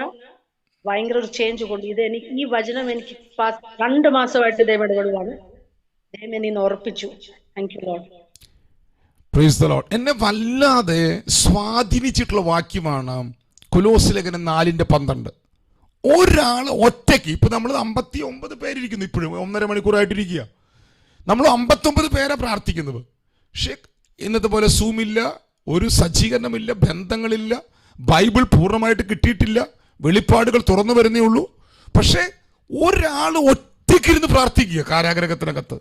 [SPEAKER 8] ഭയങ്കര ഒരു ചേഞ്ച് കൊണ്ട് ഇത് എനിക്ക് ഈ വചനം എനിക്ക് 2 മാസമായിട്ട് ദൈവം ഇടപെടുവാണ്. ദൈവം എന്നെ ഇന്ന് ഉറപ്പിച്ചു. Thank you Lord.
[SPEAKER 1] Praise the Lord. എന്നെ വല്ലാതെ സ്വാധീനിച്ചിട്ടുള്ള വാക്യമാണ് കൊലോസ്യ ലേഖനം 4:12. ഒരാൾ ഒറ്റയ്ക്ക്, ഇപ്പൊ നമ്മൾ 59 പേരിരിക്കുന്നു, ഇപ്പോഴും 1.5 മണിക്കൂറായിട്ടിരിക്കുക. നമ്മൾ 59 പേരെ പ്രാർത്ഥിക്കുന്നത്. പക്ഷെ ഇന്നത്തെ പോലെ സൂമില്ല, ഒരു സജ്ജീകരണമില്ല, ബന്ധങ്ങളില്ല, ബൈബിൾ പൂർണ്ണമായിട്ട് കിട്ടിയിട്ടില്ല, വെളിപ്പാടുകൾ തുറന്നു വരുന്നേ ഉള്ളൂ. പക്ഷെ ഒരാൾ ഒറ്റയ്ക്കിരുന്ന് പ്രാർത്ഥിക്കുക കാരാഗ്രഹത്തിനകത്ത്.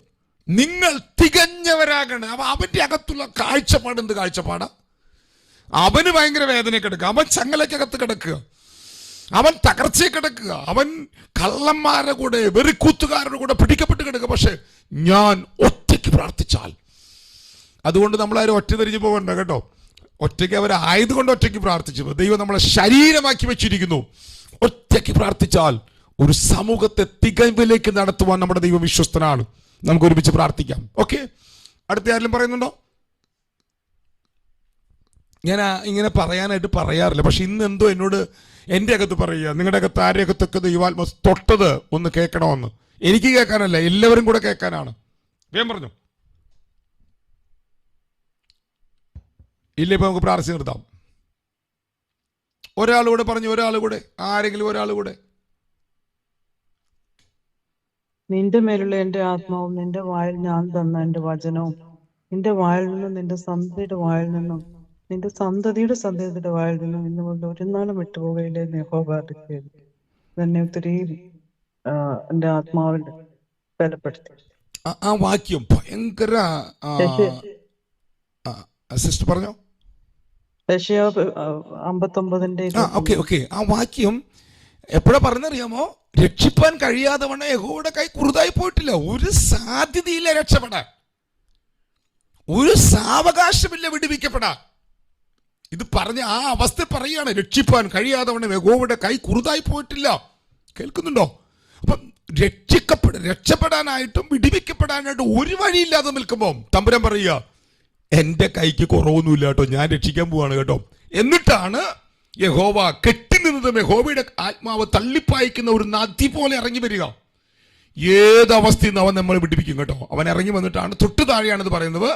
[SPEAKER 1] നിങ്ങൾ തികഞ്ഞവരാകണം. അവന്റെ അകത്തുള്ള കാഴ്ചപ്പാട് എന്ത് കാഴ്ചപ്പാടാ? അവന് ഭയങ്കര വേദന കിടക്കുക, അവൻ ചങ്ങലക്കകത്ത് കിടക്കുക, അവൻ തകർച്ചയെ കിടക്കുക, അവൻ കള്ളന്മാരുടെ കൂടെ വെറിക്കൂത്തുകാരുടെ കൂടെ പിടിക്കപ്പെട്ട് കിടക്കുക. പക്ഷെ ഞാൻ ഒറ്റയ്ക്ക് പ്രാർത്ഥിച്ചാൽ, അതുകൊണ്ട് നമ്മളാരും ഒറ്റ തിരിഞ്ഞു പോകണ്ട കേട്ടോ. ഒറ്റയ്ക്ക് അവരായതുകൊണ്ട് ഒറ്റയ്ക്ക് പ്രാർത്ഥിച്ചു. ദൈവം നമ്മളെ ശരീരമാക്കി വെച്ചിരിക്കുന്നു. ഒറ്റയ്ക്ക് പ്രാർത്ഥിച്ചാൽ ഒരു സമൂഹത്തെ തികവിലേക്ക് നടത്തുവാൻ നമ്മുടെ ദൈവം വിശ്വസ്തനാണ്. നമുക്ക് ഒരുമിച്ച് പ്രാർത്ഥിക്കാം. ഓക്കെ, അടുത്ത ആരെങ്കിലും പറയുന്നുണ്ടോ? ഞാൻ ഇങ്ങനെ പറയാനായിട്ട് പറയാറില്ല, പക്ഷെ ഇന്ന് എന്തോ എന്നോട് എൻ്റെ അകത്ത് പറയുക, നിങ്ങളുടെ അകത്ത് ആരുടെ അകത്തൊക്കെ ദൈവാത്മ തൊട്ടത് ഒന്ന് കേൾക്കണമെന്ന്. എനിക്ക് കേൾക്കാനല്ല, എല്ലാവരും കൂടെ കേൾക്കാനാണ്. വേഗം പറഞ്ഞു. ഇല്ല, ഇപ്പൊ നമുക്ക് പ്രാർത്ഥിച്ച് നിർത്താം. ഒരാളുകൂടെ പറഞ്ഞു, ഒരാളുകൂടെ, ആരെങ്കിലും ഒരാളുകൂടെ.
[SPEAKER 9] നിന്റെ മേലുള്ള എന്റെ ആത്മാവും നിന്റെ വായിൽ ഞാൻ തന്ന എന്റെ വചനവും നിന്റെ വായിൽ നിന്നും നിന്റെ സന്തതിയുടെ വായിൽ നിന്നും നിന്റെ സന്തതിയുടെ സന്തതിയുടെ വായിൽ നിന്നും ഇന്ന് കൊണ്ട് ഒരു നാളും വിട്ടുപോകയില്ലേ യഹോവ അരുളിച്ചെയ്തു. തന്നെ ഒത്തിരി എന്റെ ആത്മാവിൽ ബലപ്പെടുത്തി.
[SPEAKER 1] ആ വാക്യം ഭയങ്കര. സിസ്റ്റർ പറഞ്ഞോ.
[SPEAKER 9] 59
[SPEAKER 1] ആ വാക്യം എപ്പോഴാ പറഞ്ഞറിയാമോ? രക്ഷിപ്പാൻ കഴിയാതെ വണ്ണം യഹോവയുടെ കൈ കുറുതായി പോയിട്ടില്ല. ഒരു സാധ്യതയില്ല രക്ഷപ്പെടാൻ, ഒരു സാവകാശമില്ല വിടുവിക്കപ്പെടാൻ. ഇത് പറഞ്ഞ ആ അവസ്ഥ പറയുകയാണ്, രക്ഷിപ്പാൻ കഴിയാതെ വണ്ണം യഹോവയുടെ കൈ കുറുതായി പോയിട്ടില്ല. കേൾക്കുന്നുണ്ടോ? അപ്പം രക്ഷപ്പെടാനായിട്ടും വിടുവിക്കപ്പെടാനായിട്ടും ഒരു വഴിയില്ലാതെ നിൽക്കുമ്പോൾ തമ്പുരാൻ പറയുക, എന്റെ കൈക്ക് കുറവൊന്നുമില്ല കേട്ടോ, ഞാൻ രക്ഷിക്കാൻ പോവാണ് കേട്ടോ. എന്നിട്ടാണ് യഹോവ കെട്ടി നിന്നതും യഹോവയുടെ ആത്മാവ് തള്ളിപ്പായിക്കുന്ന ഒരു നദി പോലെ ഇറങ്ങി വരിക. ഏതവസ്ഥയിൽ നിന്ന് അവൻ നമ്മളെ വിടിപ്പിക്കും കേട്ടോ. അവൻ ഇറങ്ങി വന്നിട്ടാണ്, തൊട്ട് താഴെയാണിത് പറയുന്നത്,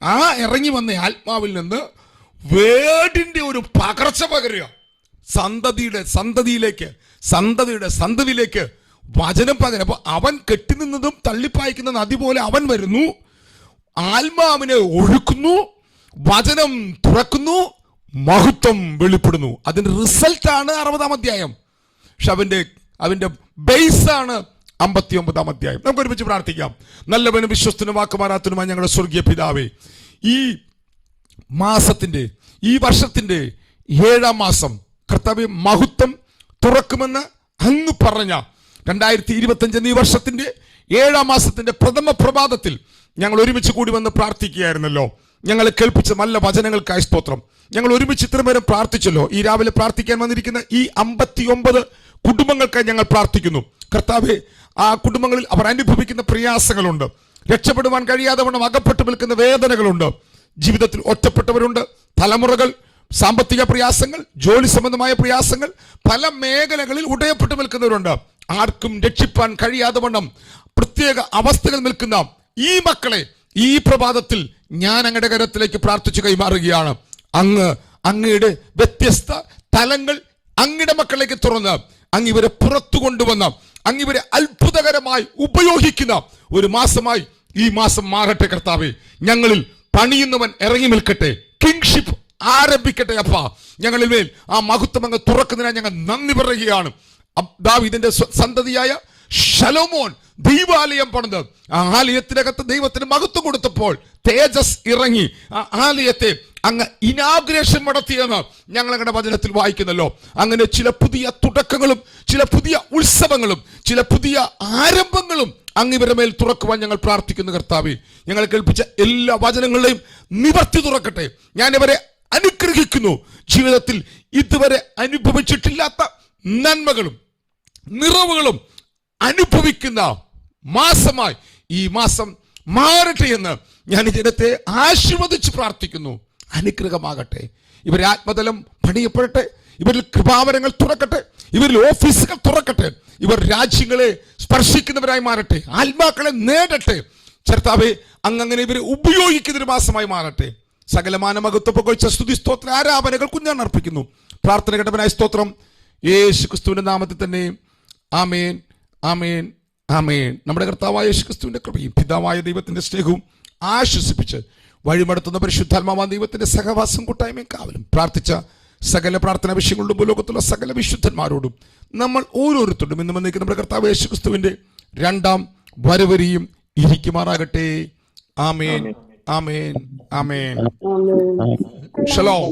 [SPEAKER 1] ആ ഇറങ്ങി വന്ന ആത്മാവിൽ നിന്ന് വേടിന്റെ ഒരു പകർച്ച പകരുക. സന്തതിയുടെ സന്തതിയിലേക്ക് വചനം പകരം. അപ്പൊ അവൻ കെട്ടി നിന്നതും തള്ളിപ്പായിക്കുന്ന നദി പോലെ അവൻ വരുന്നു, ആത്മാവിനെ ഒഴുക്കുന്നു, വചനം തുറക്കുന്നു, മഹത്വം വെളിപ്പെടുന്നു. അതിന്റെ റിസൾട്ടാണ് 60-ാം അധ്യായം. പക്ഷെ അവന്റെ ബേസ് ആണ് 59-ാം അധ്യായം. നമുക്ക് ഒരുമിച്ച് പ്രാർത്ഥിക്കാം. നല്ലവനും വിശ്വസ്തനും വാക്കുമാറാത്തനുമായി ഞങ്ങളുടെ സ്വർഗീയ പിതാവേ, ഈ മാസത്തിന്റെ, ഈ വർഷത്തിന്റെ 7-ാം മാസം കർത്താവേ മഹത്വം തുറക്കുമെന്ന് അങ്ങ് പറഞ്ഞ 2025 ഈ വർഷത്തിന്റെ 7-ാം മാസത്തിന്റെ പ്രഥമ പ്രഭാതത്തിൽ ഞങ്ങൾ ഒരുമിച്ച് കൂടി വന്ന് പ്രാർത്ഥിക്കുകയായിരുന്നല്ലോ. ഞങ്ങളെ കേൾപ്പിച്ച നല്ല വചനങ്ങൾക്കായി സ്തോത്രം. ഞങ്ങൾ ഒരുമിച്ച് ഇത്രമേരം പ്രാർത്ഥിച്ചല്ലോ. ഈ രാവിലെ പ്രാർത്ഥിക്കാൻ വന്നിരിക്കുന്ന ഈ 59 കുടുംബങ്ങൾക്കായി ഞങ്ങൾ പ്രാർത്ഥിക്കുന്നു. കർത്താവേ, ആ കുടുംബങ്ങളിൽ അവർ അനുഭവിക്കുന്ന പ്രയാസങ്ങളുണ്ട്, രക്ഷപ്പെടുവാൻ കഴിയാതെ വണ്ണം അകപ്പെട്ടു നിൽക്കുന്ന വേദനകളുണ്ട്, ജീവിതത്തിൽ ഒറ്റപ്പെട്ടവരുണ്ട്, തലമുറകൾ, സാമ്പത്തിക പ്രയാസങ്ങൾ, ജോലി സംബന്ധമായ പ്രയാസങ്ങൾ, പല മേഖലകളിൽ ഉടയപ്പെട്ടു നിൽക്കുന്നവരുണ്ട്. ആർക്കും രക്ഷിപ്പാൻ കഴിയാതെ വണ്ണം പ്രത്യേക അവസ്ഥകൾ നിൽക്കുന്ന ഈ മക്കളെ ഈ പ്രഭാതത്തിൽ ഞാൻ അങ്ങയുടെ കരത്തിലേക്ക് പ്രാർത്ഥിച്ചു കൈമാറുകയാണ്. അങ്ങയുടെ വ്യത്യസ്ത തലങ്ങൾ അങ്ങയുടെ മക്കളിലേക്ക് തുറന്ന് അങ്ങ് ഇവരെ പുറത്തു കൊണ്ടുവന്ന് അങ്ങ് ഇവരെ അത്ഭുതകരമായി ഉപയോഗിക്കുന്ന ഒരു മാസമായി ഈ മാസം മാറട്ടെ കർത്താവേ. ഞങ്ങളിൽ പണിയുന്നവൻ ഇറങ്ങി നിൽക്കട്ടെ. കിങ്ഷിപ്പ് ആരംഭിക്കട്ടെ. അപ്പ ഞങ്ങളിൽ മേൽ ആ മഹത്വം അങ്ങ് തുറക്കുന്നതിനായി ഞങ്ങൾ നന്ദി പറയുകയാണ്. ദാവീദിന്റെ സന്തതിയായ ശലോമോൻ ദൈവാലയം പണിത് ആ ആലയത്തിനകത്ത് ദൈവത്തിന് മഹത്വം കൊടുത്തപ്പോൾ തേജസ് ഇറങ്ങി ആ ആലയത്തെ അങ്ങ് ഇനാഗ്രേഷൻ നടത്തിയെന്ന് ഞങ്ങൾ അങ്ങയുടെ വചനത്തിൽ വായിക്കുന്നല്ലോ. അങ്ങനെ ചില പുതിയ തുടക്കങ്ങളും ചില പുതിയ ഉത്സവങ്ങളും ചില പുതിയ ആരംഭങ്ങളും അങ്ങിവരുടെ മേൽ തുറക്കുവാൻ ഞങ്ങൾ പ്രാർത്ഥിക്കുന്നു. കർത്താവേ, ഞങ്ങൾ കേൾപ്പിച്ച എല്ലാ വചനങ്ങളുടെയും നിവർത്തി തുറക്കട്ടെ. ഞാൻ ഇവരെ അനുഗ്രഹിക്കുന്നു. ജീവിതത്തിൽ ഇതുവരെ അനുഭവിച്ചിട്ടില്ലാത്ത നന്മകളും നിറവുകളും അനുഭവിക്കുന്ന മാസമായി ഈ മാസം മാറട്ടെ എന്ന് ഞാൻ ഈ ജനത്തെ ആശീർവദിച്ച് പ്രാർത്ഥിക്കുന്നു. അനുഗ്രഹമാകട്ടെ. ഇവരെ ആത്മതലം പണിയപ്പെടട്ടെ. ഇവരിൽ കൃപാവരങ്ങൾ തുറക്കട്ടെ. ഇവരിൽ ഓഫീസുകൾ തുറക്കട്ടെ. ഇവർ രാജ്യങ്ങളെ സ്പർശിക്കുന്നവരായി മാറട്ടെ. ആത്മാക്കളെ നേടട്ടെ. കർത്താവേ, അങ്ങനെ ഇവരെ ഉപയോഗിക്കുന്നൊരു മാസമായി മാറട്ടെ. സകലമാന മഹത്വ സ്തുതി സ്തോത്ര ആരാധനകൾ കുഞ്ഞാൻ അർപ്പിക്കുന്നു. പ്രാർത്ഥന കേട്ടവനായ സ്തോത്രം യേശു ക്രിസ്തുവിന്റെ നാമത്തിൽ തന്നെ. ആമേൻ, ആമേൻ, ആമേൻ. നമ്മുടെ കർത്താവായ യേശു ക്രിസ്തുവിന്റെ കൃപയും പിതാവായ ദൈവത്തിന്റെ സ്നേഹവും ആശ്വസിപ്പിച്ച് വഴിമടത്തുന്ന പരിശുദ്ധാത്മാവായ ദൈവത്തിന്റെ സഹവാസം കൂട്ടായ്മയും കാവലും പ്രാർത്ഥിച്ച സകല പ്രാർത്ഥനാ വിഷയങ്ങളോടും ഭൂലോകത്തുള്ള സകല വിശുദ്ധന്മാരോടും നമ്മൾ ഓരോരുത്തരോടും ഇന്ന് വന്നേക്ക് നമ്മുടെ കർത്താവ് യേശു ക്രിസ്തുവിന്റെ രണ്ടാം വരവരിയും ഇരിക്കുമാറാകട്ടെ. ആമേൻ, ആമേൻ, ആമേൻ. ഷലോം.